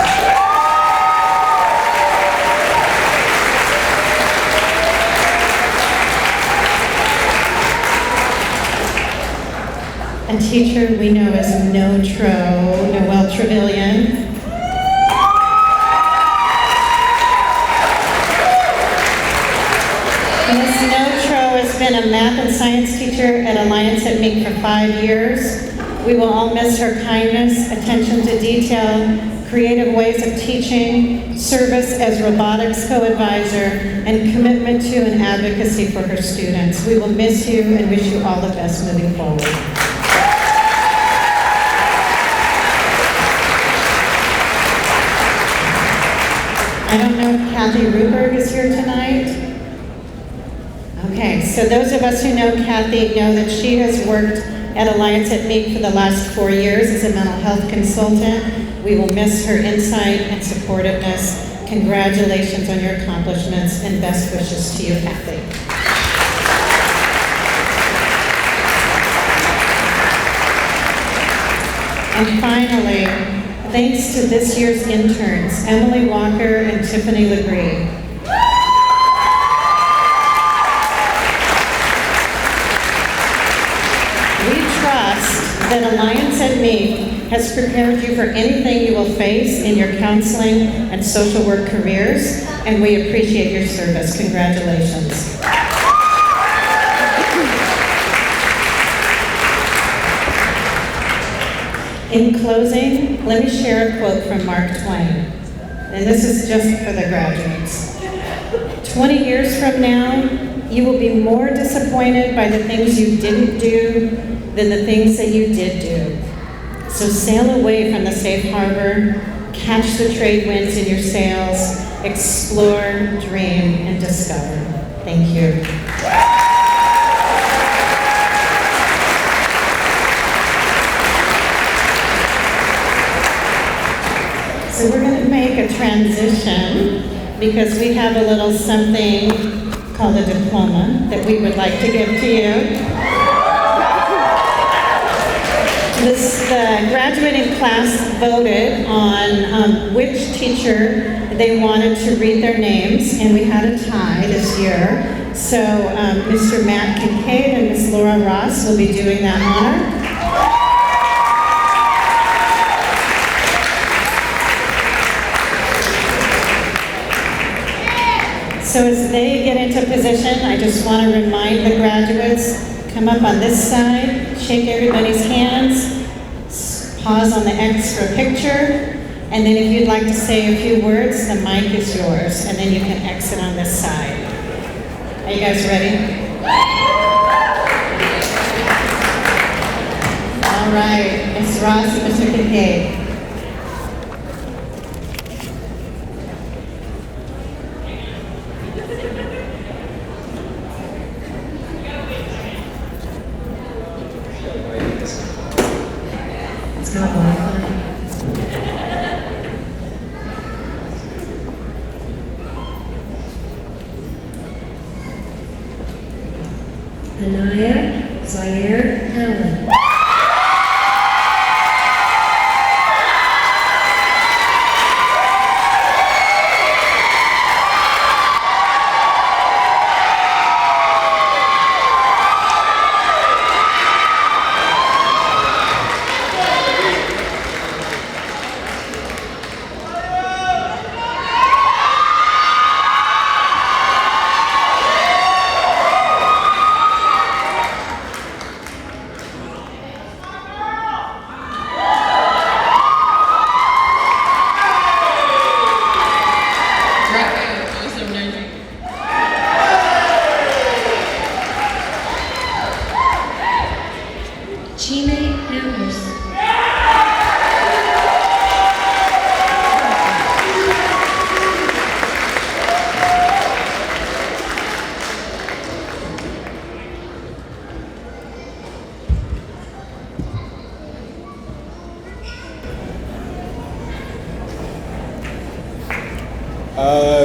A teacher we know as Noelle Trevelyan. Ms. Notro has been a math and science teacher at Alliance at Meek for 5 years. We will all miss her kindness, attention to detail, creative ways of teaching, service as robotics co-advisor, and commitment to and advocacy for her students. We will miss you and wish you all the best moving forward. I don't know if Kathy Ruberg is here tonight. Okay, so those of us who know Kathy know that she has worked at Alliance at Meek for the last 4 years as a mental health consultant. We will miss her insight and supportiveness. Congratulations on your accomplishments and best wishes to you, Kathy. And finally, thanks to this year's interns, Emily Walker and Tiffany Legree. We trust that Alliance at Meek has prepared you for anything you will face in your counseling and social work careers, and we appreciate your service. Congratulations. In closing, let me share a quote from Mark Twain, and this is just for the graduates. 20 years from now, you will be more disappointed by the things you didn't do than the things that you did do. So sail away from the safe harbor, catch the trade winds in your sails, explore, dream, and discover. Thank you. So we're going to make a transition because we have a little something called a diploma that we would like to give to you. The graduating class voted on which teacher they wanted to read their names, and we had a tie this year. So Mr. Matt Kincaid and Miss Laura Ross will be doing that honor. So as they get into position, I just want to remind the graduates, come up on this side, shake everybody's hands, pause on the X for a picture, and then if you'd like to say a few words, the mic is yours, and then you can exit on this side. Are you guys ready? All right, Ms. Ross and Mr. Kincaid. Anaya Zaire Allen.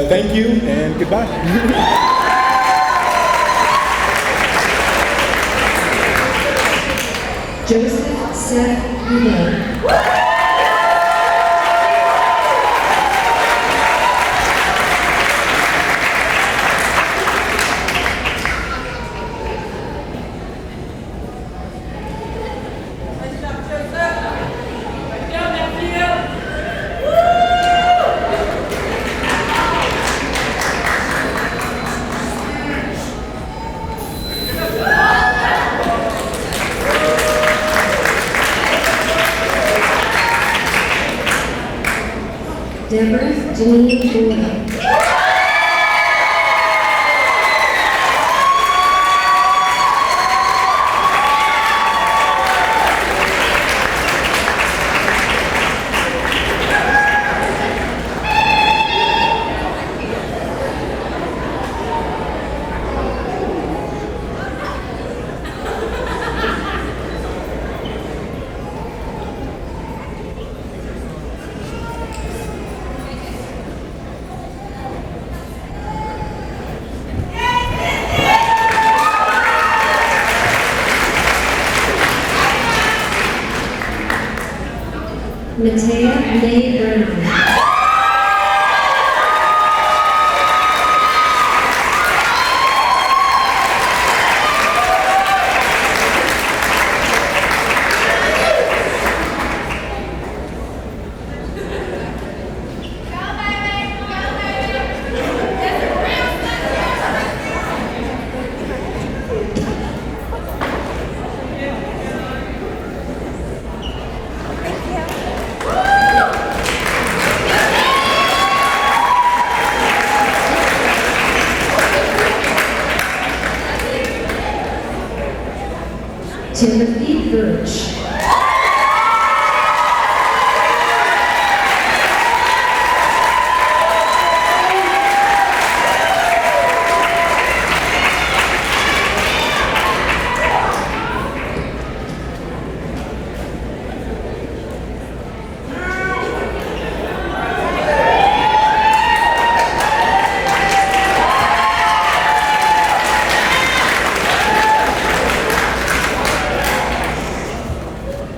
Thank you and goodbye. Joseph Seth Boudet. Deborah Janine Gordon. Matea May Brown. Timothy Birch.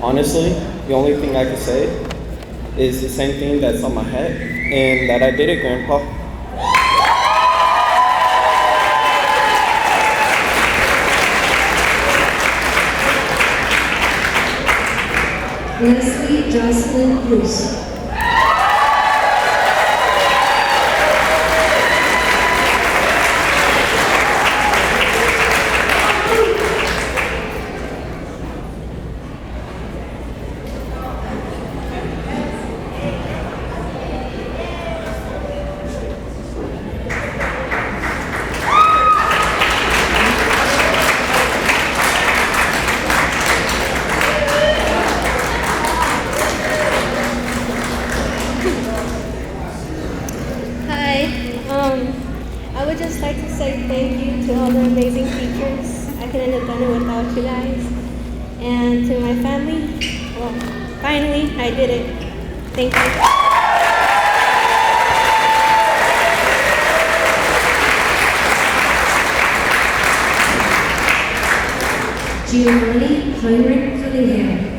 Honestly, the only thing I can say is the same thing that's on my head, and that I did it, Grandpa. Leslie Jocelyn Bruce. I would just like to say thank you to all the amazing teachers. I couldn't have done it without you guys. And to my family, well, finally, I did it. Thank you. Giovanni Heinrich Cunningham.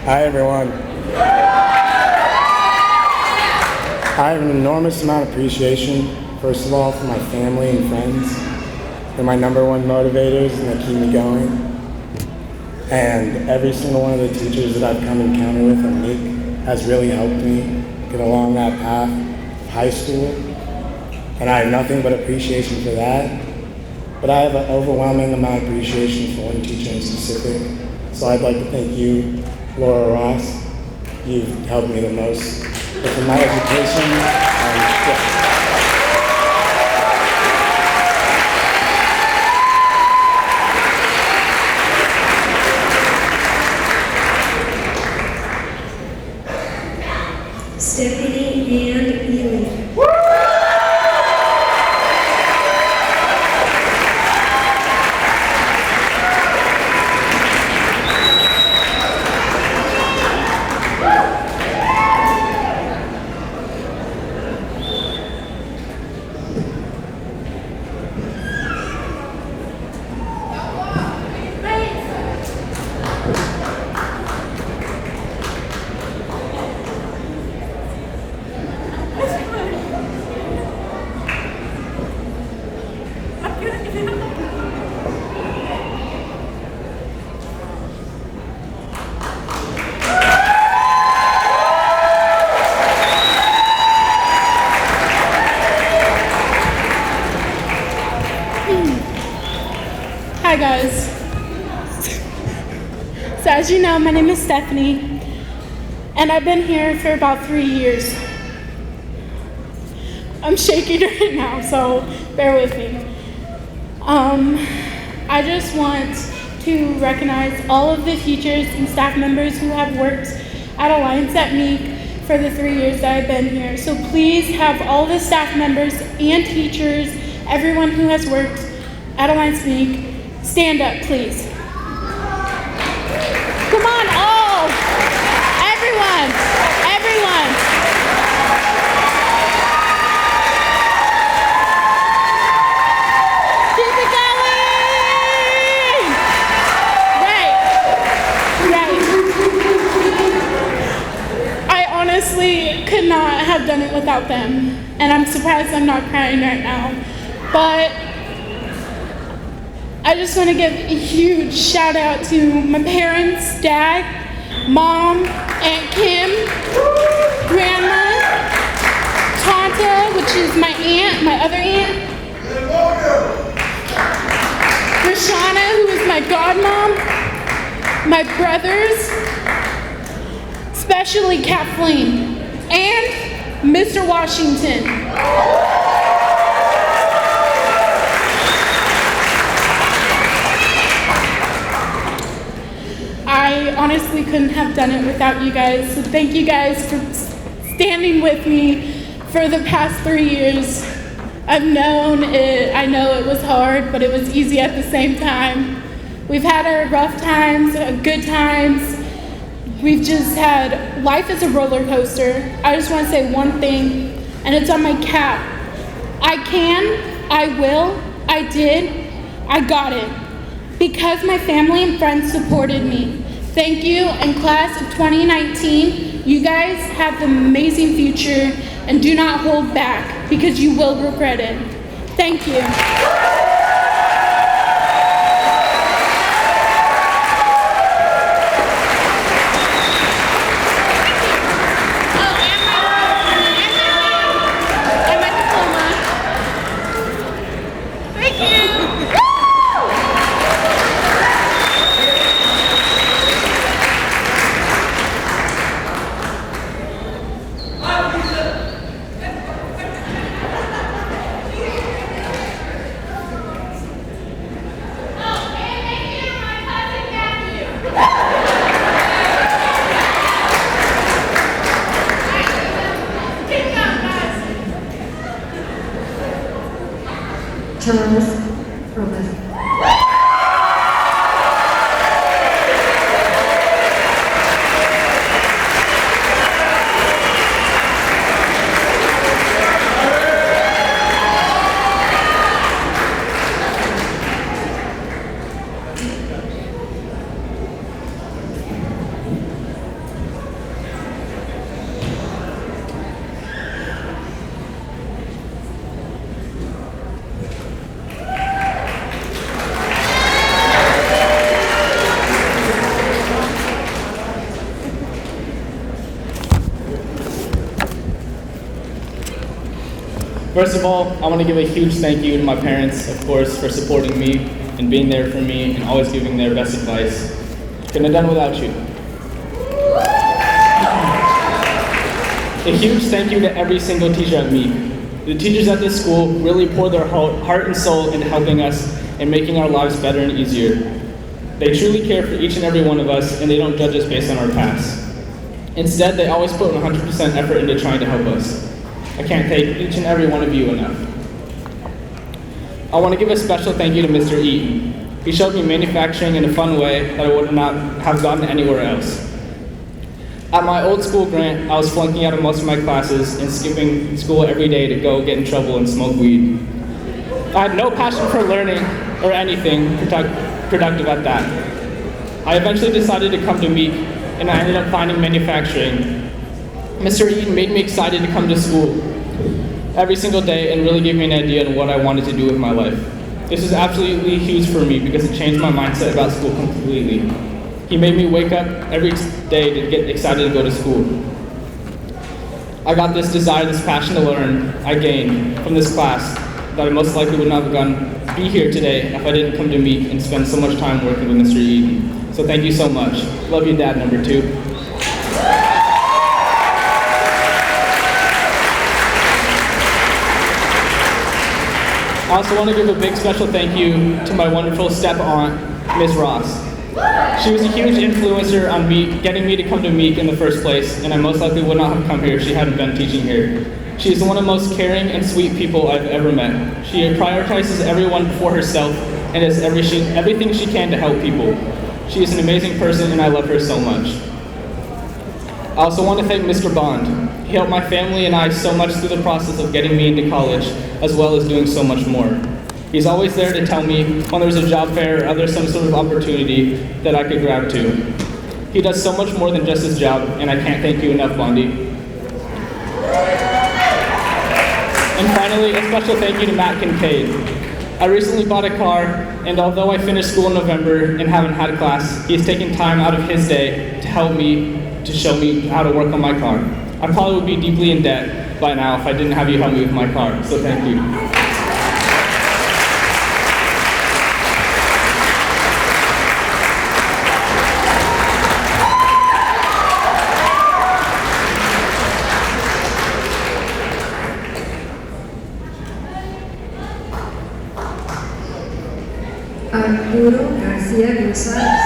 Hi everyone. I have an enormous amount of appreciation, first of all, for my family and friends. They're my number one motivators and they keep me going. And every single one of the teachers that I've come encounter with at Meek has really helped me get along that path of high school. And I have nothing but appreciation for that. But I have an overwhelming amount of appreciation for one teacher in specific. So I'd like to thank you, Laura Ross. You've helped me the most within my education. Stephanie Ann Ely. Hi guys. So as you know, my name is Stephanie, and I've been here for about 3 years. I'm shaking right now, so bear with me. I just want to recognize all of the teachers and staff members who have worked at Alliance at Meek for the 3 years that I've been here. So please have all the staff members and teachers, everyone who has worked at Alliance Meek, stand up, please. Come on, all! Everyone! Everyone! Keep it going! Right. I honestly could not have done it without them. And I'm surprised I'm not crying right now. But I just want to give a huge shout out to my parents, Dad, Mom, Aunt Kim, Grandma, Tanta, which is my aunt, my other aunt, Rashana, who is my godmom, my brothers, especially Kathleen, and Mr. Washington. I honestly couldn't have done it without you guys. So thank you guys for standing with me for the past 3 years. I've known it, I know it was hard, but it was easy at the same time. We've had our rough times, good times. We've just had, life is a roller coaster. I just want to say one thing, and it's on my cap. I can, I will, I did, I got it. Because my family and friends supported me. Thank you, and class of 2019, you guys have an amazing future, and do not hold back, because you will regret it. Thank you. First of all, I want to give a huge thank you to my parents, of course, for supporting me and being there for me and always giving their best advice. Couldn't have done without you. A huge thank you to every single teacher at Meek. The teachers at this school really pour their heart and soul into helping us and making our lives better and easier. They truly care for each and every one of us, and they don't judge us based on our past. Instead, they always put 100% effort into trying to help us. I can't thank each and every one of you enough. I want to give a special thank you to Mr. Eaton. He showed me manufacturing in a fun way that I would not have gotten anywhere else. At my old school, Grant, I was flunking out of most of my classes and skipping school every day to go get in trouble and smoke weed. I had no passion for learning or anything productive at that. I eventually decided to come to Meek, and I ended up finding manufacturing. Mr. Eaton made me excited to come to school every single day and really gave me an idea on what I wanted to do with my life. This was absolutely huge for me because it changed my mindset about school completely. He made me wake up every day to get excited to go to school. I got this desire, this passion to learn I gained from this class that I most likely would not have be here today if I didn't come to Meek and spend so much time working with Mr. Eaton. So thank you so much. Love you, Dad, number 2. I also want to give a big special thank you to my wonderful step-aunt, Ms. Ross. She was a huge influencer on me, getting me to come to Meek in the first place, and I most likely would not have come here if she hadn't been teaching here. She is one of the most caring and sweet people I've ever met. She prioritizes everyone before herself and does everything she can to help people. She is an amazing person, and I love her so much. I also want to thank Mr. Bond. He helped my family and I so much through the process of getting me into college, as well as doing so much more. He's always there to tell me when there's a job fair or some sort of opportunity that I could grab to. He does so much more than just his job, and I can't thank you enough, Bondi. And finally, a special thank you to Matt Kincaid. I recently bought a car, and although I finished school in November and haven't had a class, he has taken time out of his day to help me, to show me how to work on my car. I probably would be deeply in debt by now if I didn't have you help me with my car, so thank you. Arturo García González.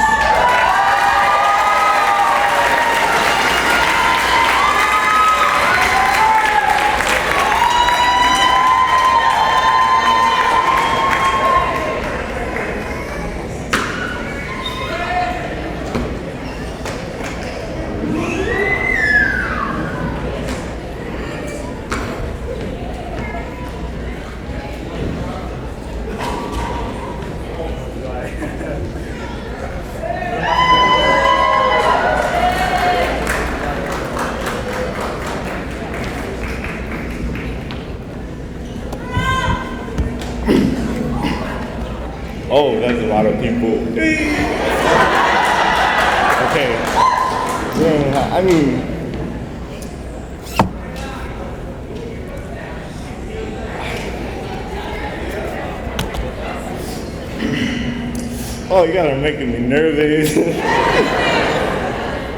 lot of people. Okay. Yeah, I mean, oh, you guys are making me nervous.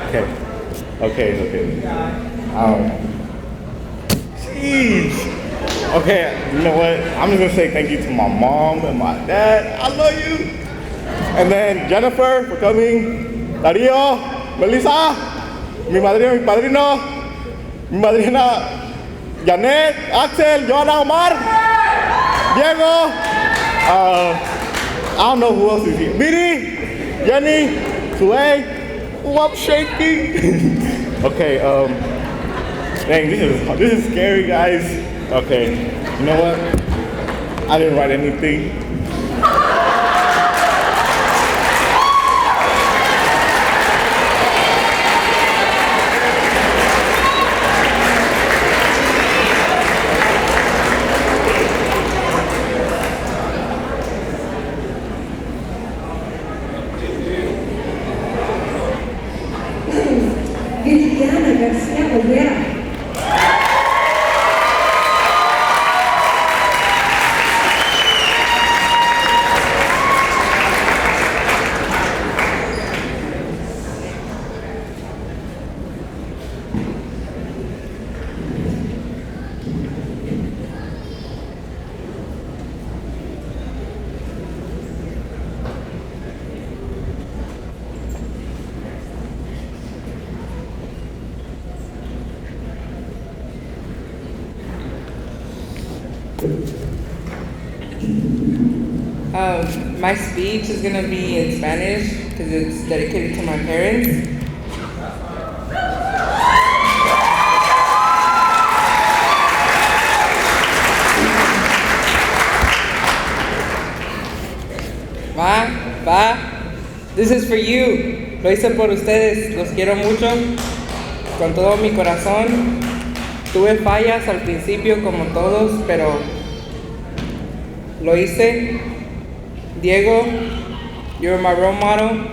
Okay. Jeez. Okay, you know what? I'm just gonna say thank you to my mom and my dad. I love you. And then Jennifer for coming. Darío, Melissa, mi madrina, mi padrino, mi madrina, Janet, Axel, Joana, Omar, Diego. I don't know who else is here. Miri, Jenny, Tulay. Oh, I'm shaking. Okay, dang, this is scary, guys. Okay, you know what? I didn't write anything. My speech is going to be in Spanish because it's dedicated to my parents. This is for you. Lo hice por ustedes. Los quiero mucho. Con todo mi corazón. Tuve fallas al principio como todos, pero lo hice. Diego, you're my role model.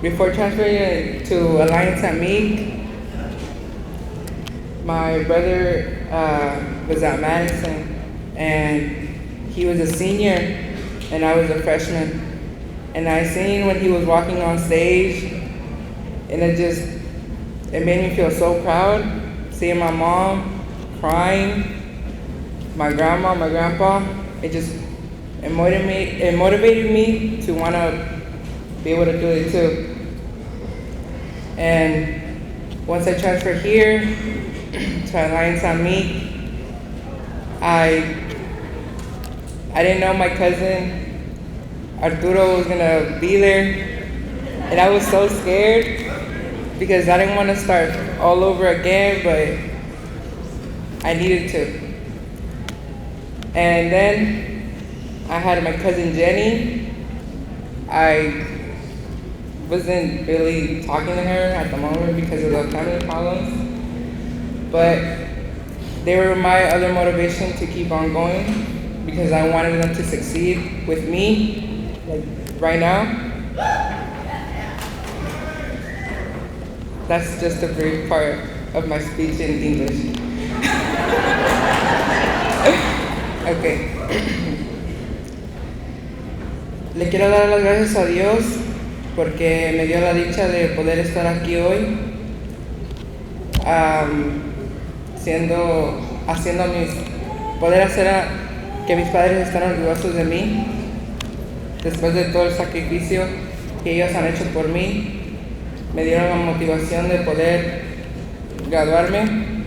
Before transferring to Alliance at Meek, my brother was at Madison, and he was a senior, and I was a freshman. And I seen when he was walking on stage, and it made me feel so proud, seeing my mom crying, my grandma, my grandpa. It motivated me to want to be able to do it too. And once I transferred here to Alliance on Meek, I didn't know my cousin Arturo was gonna be there, and I was so scared because I didn't want to start all over again, but I needed to. And then I had my cousin Jenny. I wasn't really talking to her at the moment because of the family problems, but they were my other motivation to keep on going because I wanted them to succeed with me, like right now. That's just a brief part of my speech in English. Okay. Le quiero dar las gracias a Dios porque me dio la dicha de poder estar aquí hoy, poder hacer que mis padres estén orgullosos de mí, después de todo el sacrificio que ellos han hecho por mí, me dieron la motivación de poder graduarme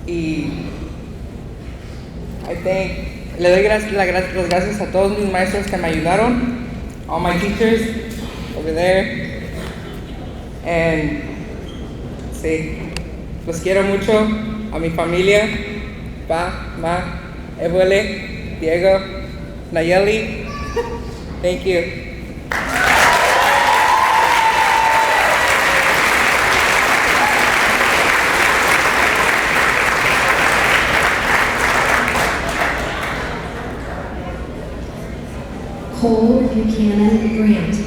y le doy las gracias a todos mis maestros que me ayudaron, all my teachers over there, and sí, los quiero mucho, a mi familia, Pa, Ma, Ebuele, Diego, Nayeli, thank you. Buchanan Grant.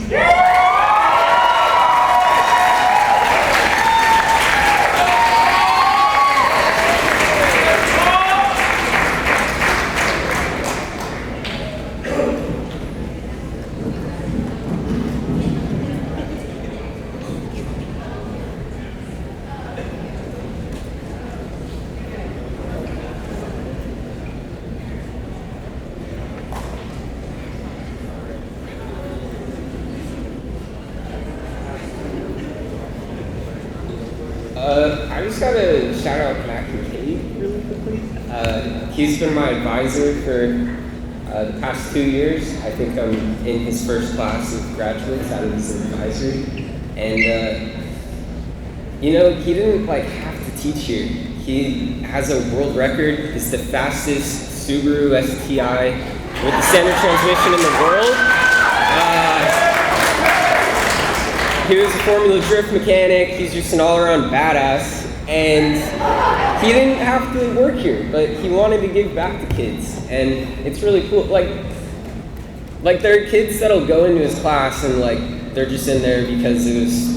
I just got to shout out Matt Kincaid really quickly. He's been my advisor for the past 2 years. I think I'm in his first class of graduates out of his advisory. And, he didn't have to teach here. He has a world record. He's the fastest Subaru STI with the standard transmission in the world. He was a Formula Drift mechanic. He's just an all-around badass. And he didn't have to work here, but he wanted to give back to kids. And it's really cool. Like there are kids that'll go into his class and they're just in there because it was,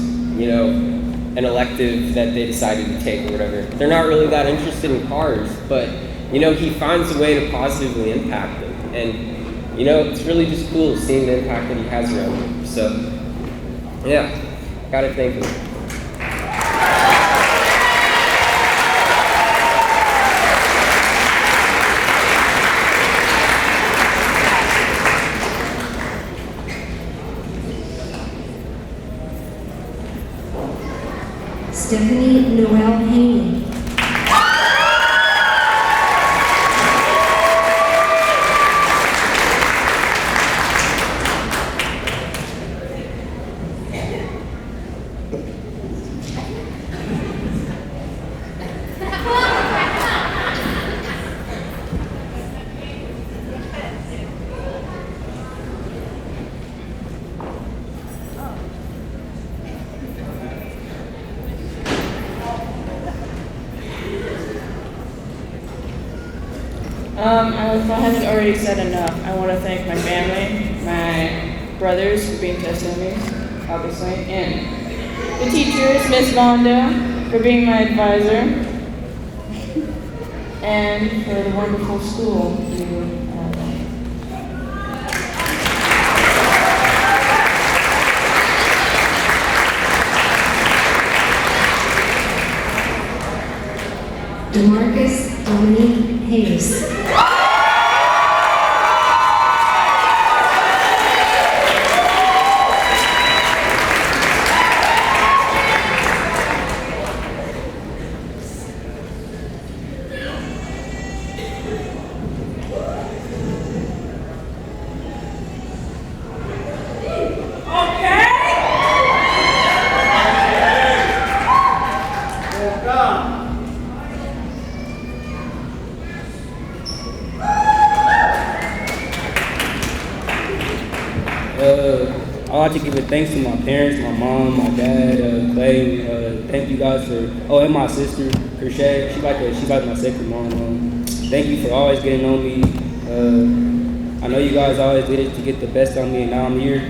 an elective that they decided to take or whatever. They're not really that interested in cars, but, he finds a way to positively impact them. And, it's really just cool seeing the impact that he has around them. So, yeah, gotta thank him. Stephanie Noel Haney. If I haven't already said enough, I want to thank my family, my brothers for being testimonies, obviously, and the teachers, Miss Vonda, for being my advisor, and for the wonderful school you have. DeMarcus Dominique Hayes. I'd like to give a thanks to my parents, my mom, my dad, Clay. Thank you guys for, and my sister, Crochet. She's like my second mom. Thank you for always getting on me. I know you guys always did it to get the best on me, and now I'm here.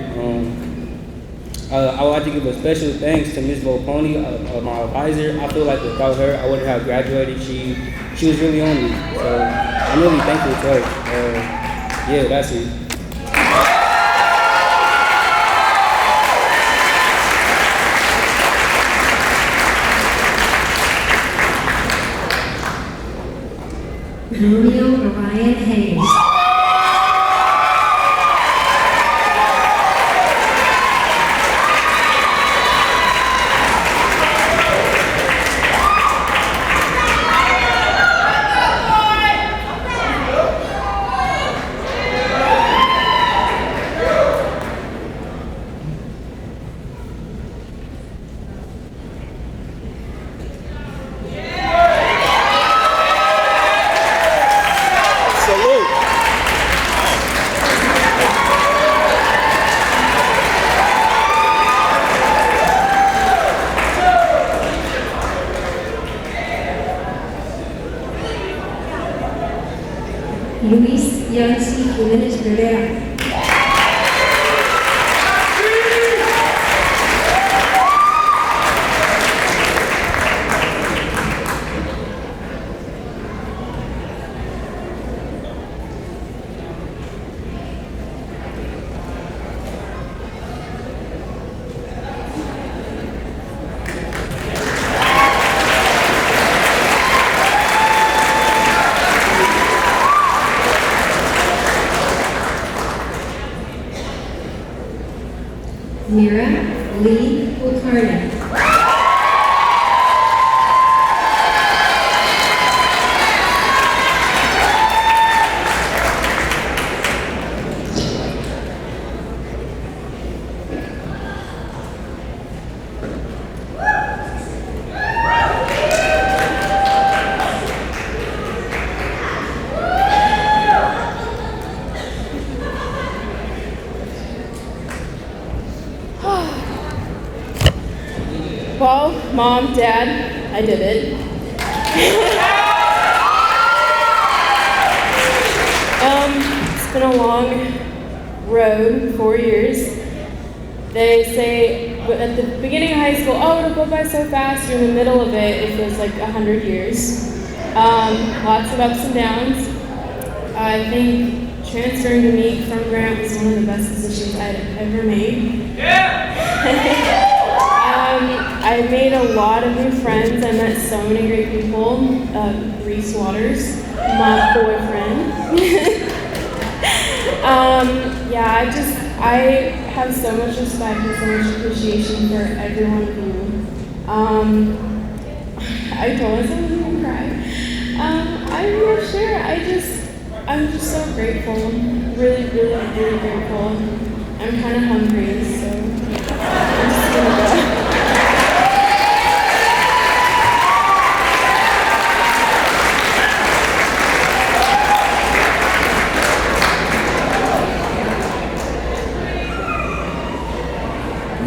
I would like to give a special thanks to Ms. Volponi, my advisor. I feel like without her, I wouldn't have graduated. She was really on me, so I'm really thankful to her. Yeah, that's it. Romeo Orion Hayes. Luis Yancy Jimenez Rivera. Mira Lee Kulkarni. Well, Mom, Dad, I did it. It's been a long road, 4 years. They say at the beginning of high school, oh, it'll go by so fast. You're in the middle of it, it feels like 100 years. Lots of ups and downs. I think transferring to Meek from Grant was one of the best decisions I'd ever made. I made a lot of new friends. I met so many great people. Reese Waters, my boyfriend. I have so much respect and so much appreciation for every one of you. I told myself I was gonna cry. I'm not sure. I'm just so grateful. Really, really, really grateful. I'm kind of hungry, so I'm just gonna go.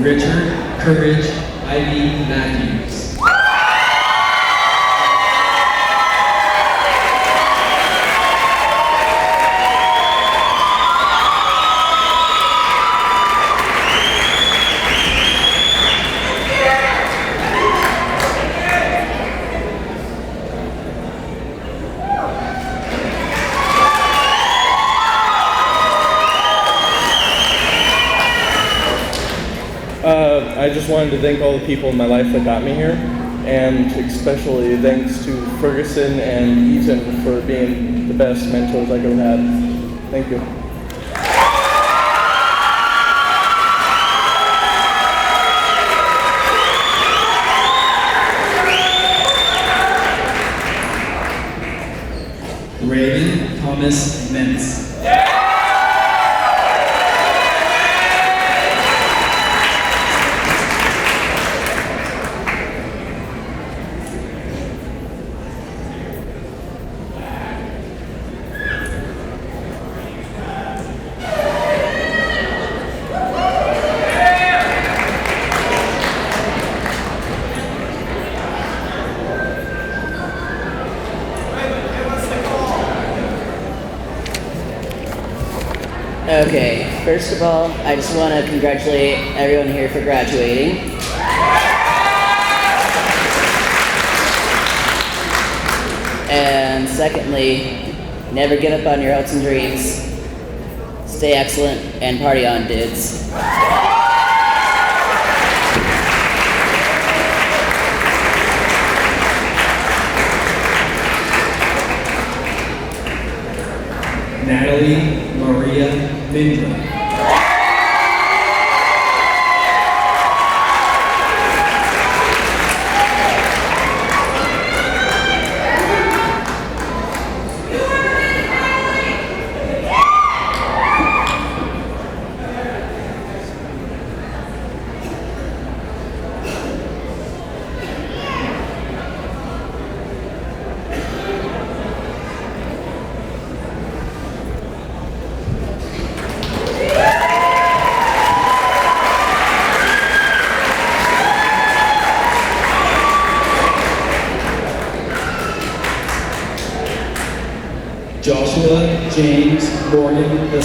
Richard Courage Ivy Matthews. I just wanted to thank all the people in my life that got me here, and especially thanks to Ferguson and Ethan for being the best mentors I could have had. Thank you. Raven Thomas Mintz. Okay, first of all, I just want to congratulate everyone here for graduating. And secondly, never give up on your hopes and dreams. Stay excellent and party on, dudes. Natalie Maria Mindra. Joshua James Morgan II.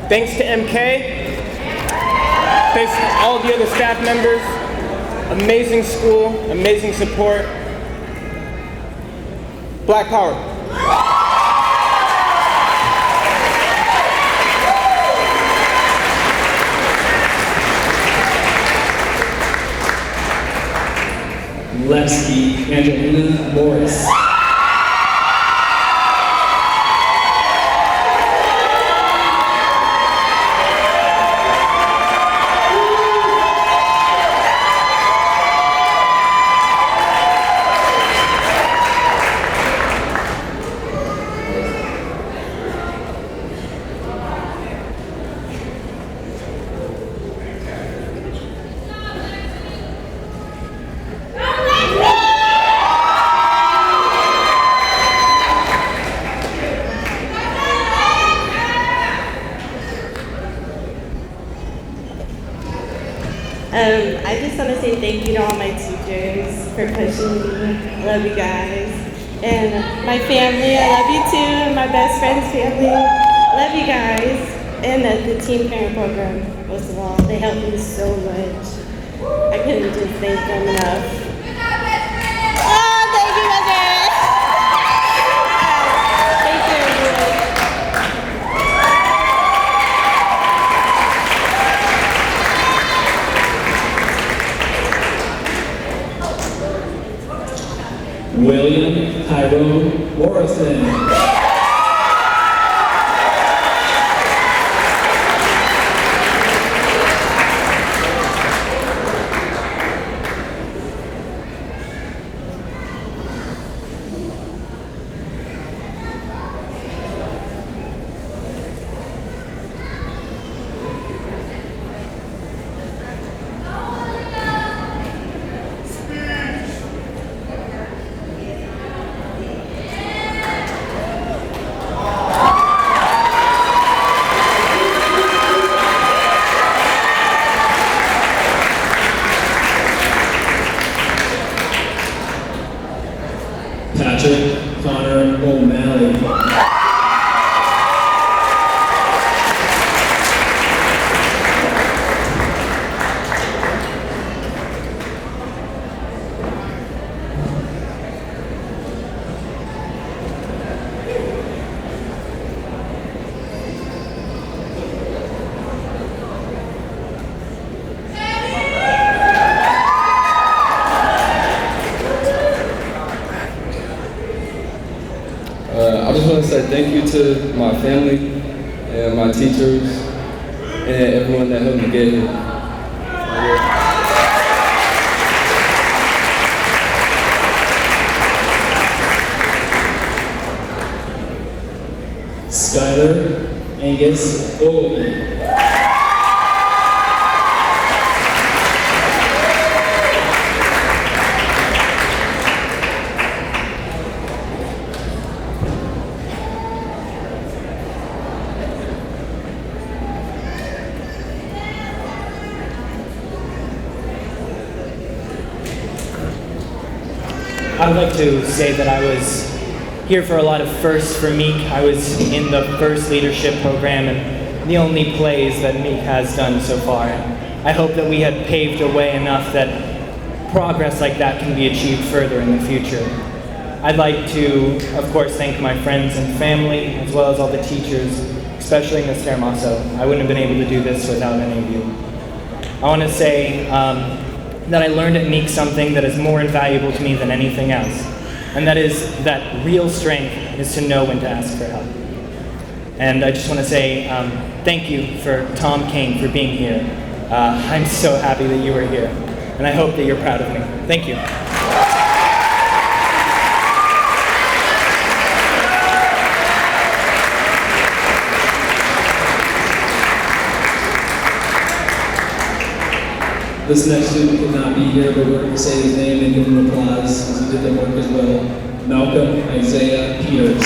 Thanks to MK. Thanks to all the other staff members. Amazing school, amazing support. Black Power. Levski Angelina Morris. I just want to say thank you to all my teachers for pushing me. I love you guys. And my family, I love you too. And my best friend's family, I love you guys. And the teen parent program, most of all. They helped me so much. I couldn't just thank them enough. Oh, thank you, Mother. Thank you, everyone. William Tyrone Morrison. Patrick Connor O'Malley. I just want to say thank you to my family and my teachers and everyone that helped me get here. Skylar Angus Owen. I would like to say that I was here for a lot of firsts for Meek. I was in the first leadership program and the only plays that Meek has done so far. I hope that we had paved a way enough that progress like that can be achieved further in the future. I'd like to, of course, thank my friends and family, as well as all the teachers, especially Mr. Hermoso. I wouldn't have been able to do this without any of you. I want to say that I learned at Meek something that is more invaluable to me than anything else, and that is that real strength is to know when to ask for help. And I just want to say thank you for Tom Kane for being here. I'm so happy that you were here, and I hope that you're proud of me. Thank you. This next student could not be here, but we're going to say his name and give him applause as he did the work as well. Malcolm Isaiah Peters.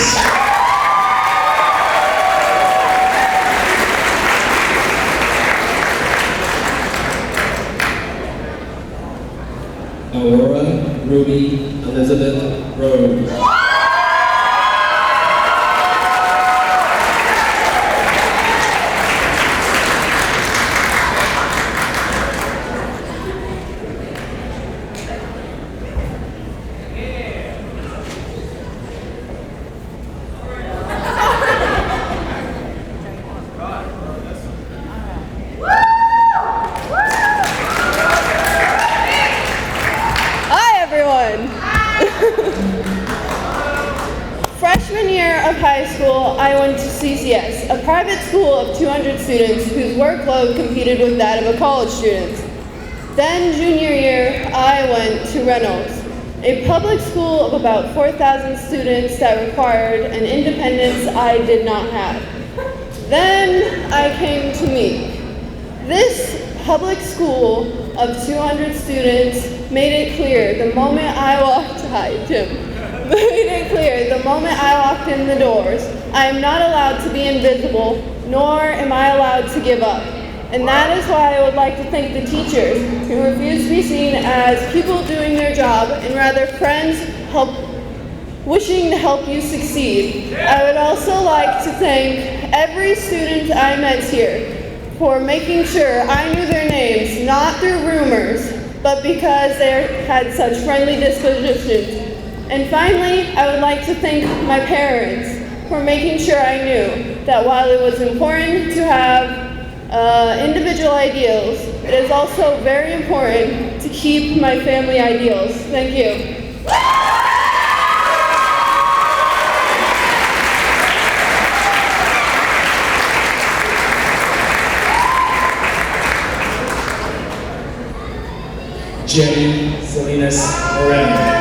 Aurora Ruby Elizabeth Rhodes. of high school, I went to CCS, a private school of 200 students whose workload competed with that of a college student. Then, junior year, I went to Reynolds, a public school of about 4,000 students that required an independence I did not have. Then I came to Meek. This public school of 200 students made it clear the moment I walked, made it clear the moment I walked in the doors, I am not allowed to be invisible, nor am I allowed to give up. And that is why I would like to thank the teachers who refuse to be seen as people doing their job and rather friends wishing to help you succeed. I would also like to thank every student I met here for making sure I knew their names, not through rumors, but because they had such friendly dispositions. And finally, I would like to thank my parents for making sure I knew that while it was important to have individual ideals, it is also very important to keep my family ideals. Thank you. Jenny Salinas Moreno.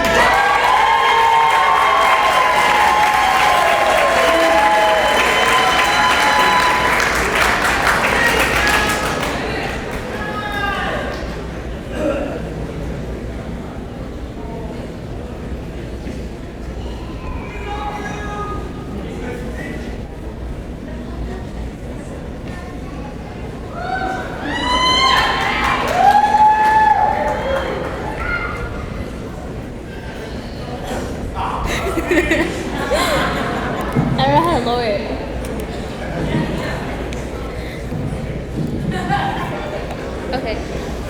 Okay,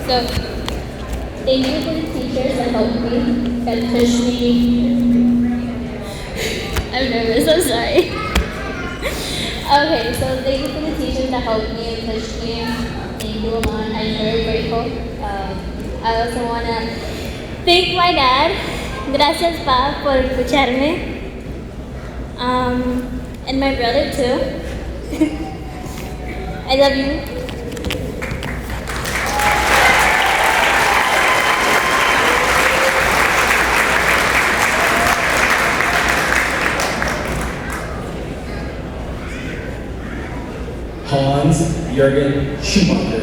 so thank you for the teachers that helped me, that pushed me. I'm nervous, I'm sorry. Okay, so thank you for the teachers that helped me and pushed me. Thank you a lot, I'm very grateful. I also want to thank my dad. Gracias, Pa, por escucharme. And my brother too. I love you. Hans Jürgen Schumacher.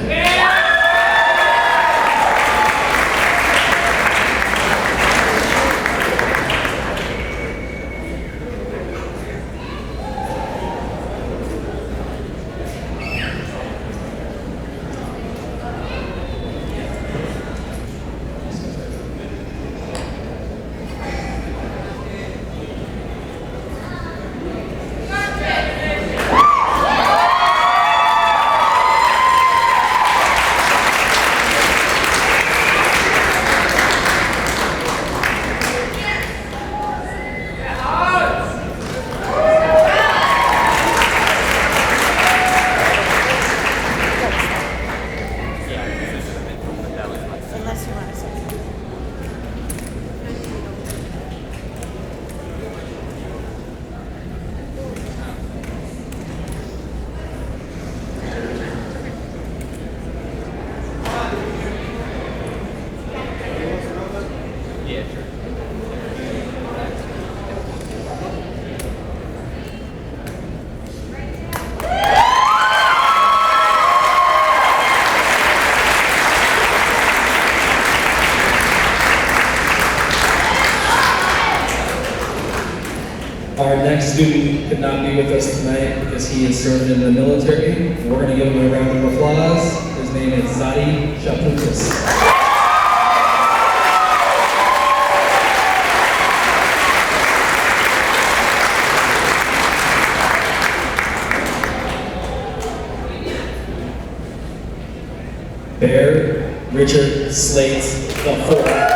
Our next student could not be with us tonight because he has served in the military. We're going to give him a round of applause. His name is Zadi Shaputis. Bear Richard Slates IV.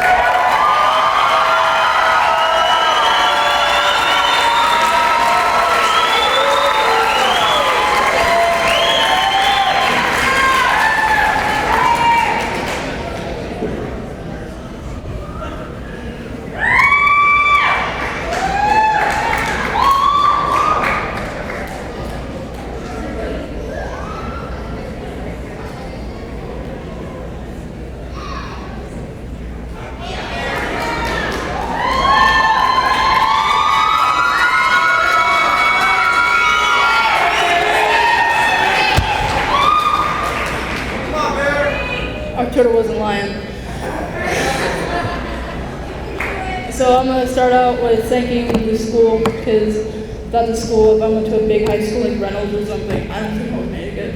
So I'm going to start out with thanking the school, because without the school, if I went to a big high school like Reynolds or something, I don't think I would make it.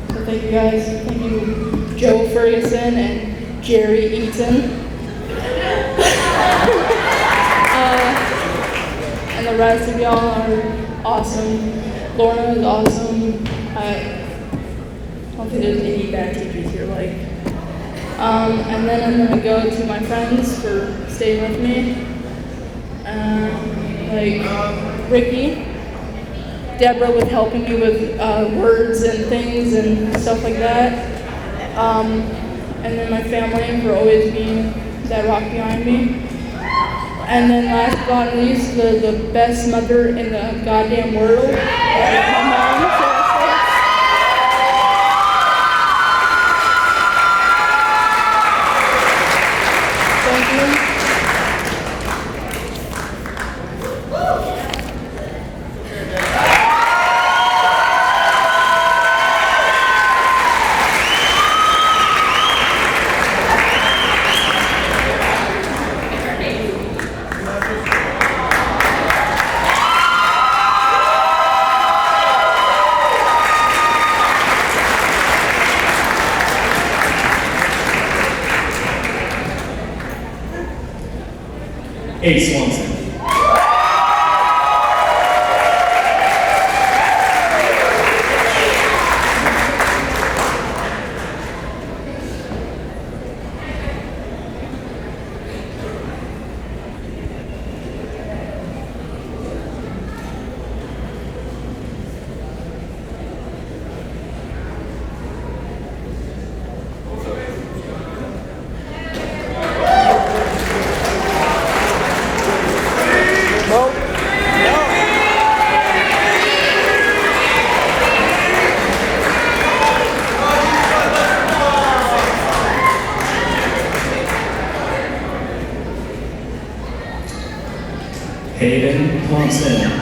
So thank you guys. Thank you, Joe Ferguson and Jerry Eaton. And the rest of y'all are awesome. Lorna is awesome. I don't think there's any bad teachers here. And then I'm gonna go to my friends for staying with me. Ricky, Deborah with helping me with words and things and stuff like that. And then my family for always being that rock behind me. And then last but not least, the best mother in the goddamn world, my mom. Thank you. Ace Swanson. Hayden Thompson.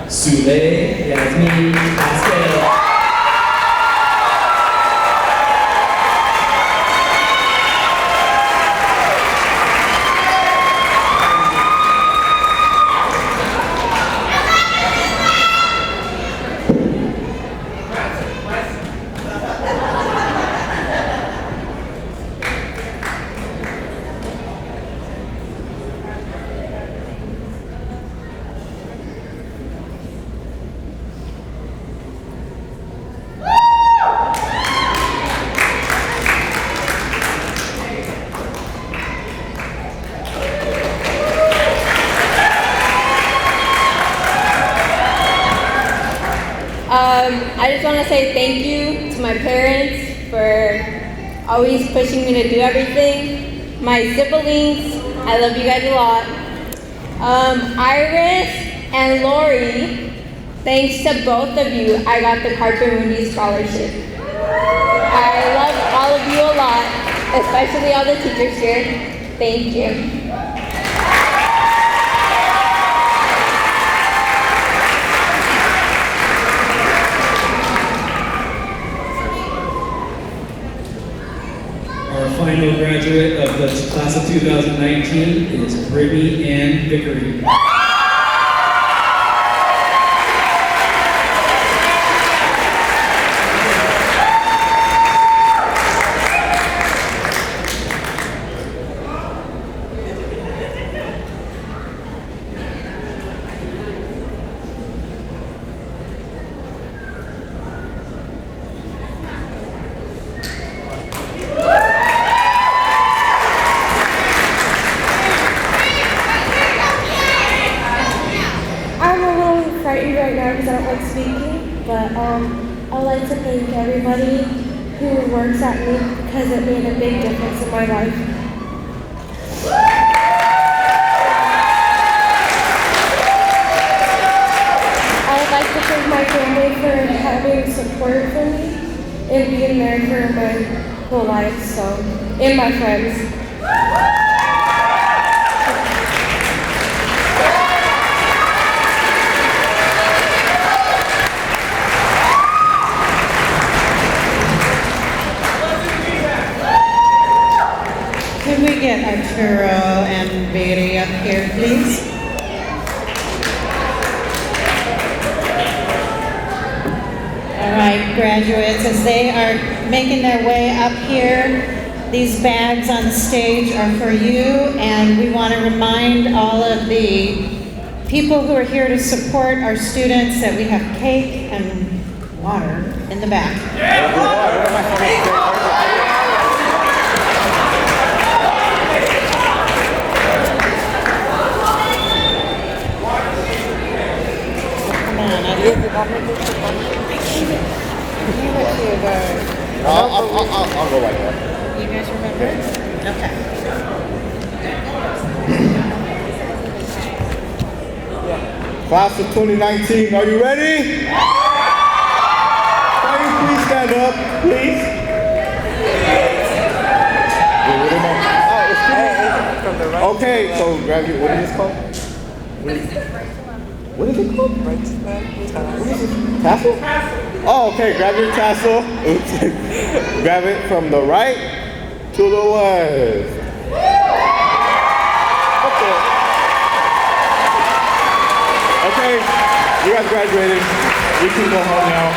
Sule Yasmin Pascal. I just want to say thank you to my parents for always pushing me to do everything. My siblings, I love you guys a lot. Iris and Lori, thanks to both of you, I got the Carpe Mundi scholarship. I love all of you a lot, especially all the teachers here. Thank you. Our final graduate of the class of 2019 is Brittany Ann Vickery. public speaking, but I would like to thank everybody who works at Meek because it made a big difference in my life. I would like to thank my family for having support for me and being there for my whole life, and my friends. Can we get Arturo and Mary up here, please? All right, graduates, as they are making their way up here, these bags on the stage are for you, and we want to remind all of the people who are here to support our students that we have cake and water in the back. I'll go like that. You guys remember? Okay. Class of 2019, are you ready? Can you please stand up, please? Okay, so grab your, what is this called? What is it called? What is it? Tassel? Oh, okay, grab your tassel. Oops. Grab it from the right to the left. Okay, you guys graduated. You can go home now.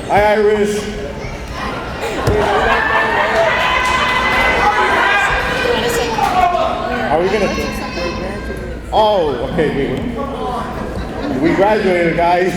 Hi, Iris. Are we gonna? Oh, okay. We graduated, guys.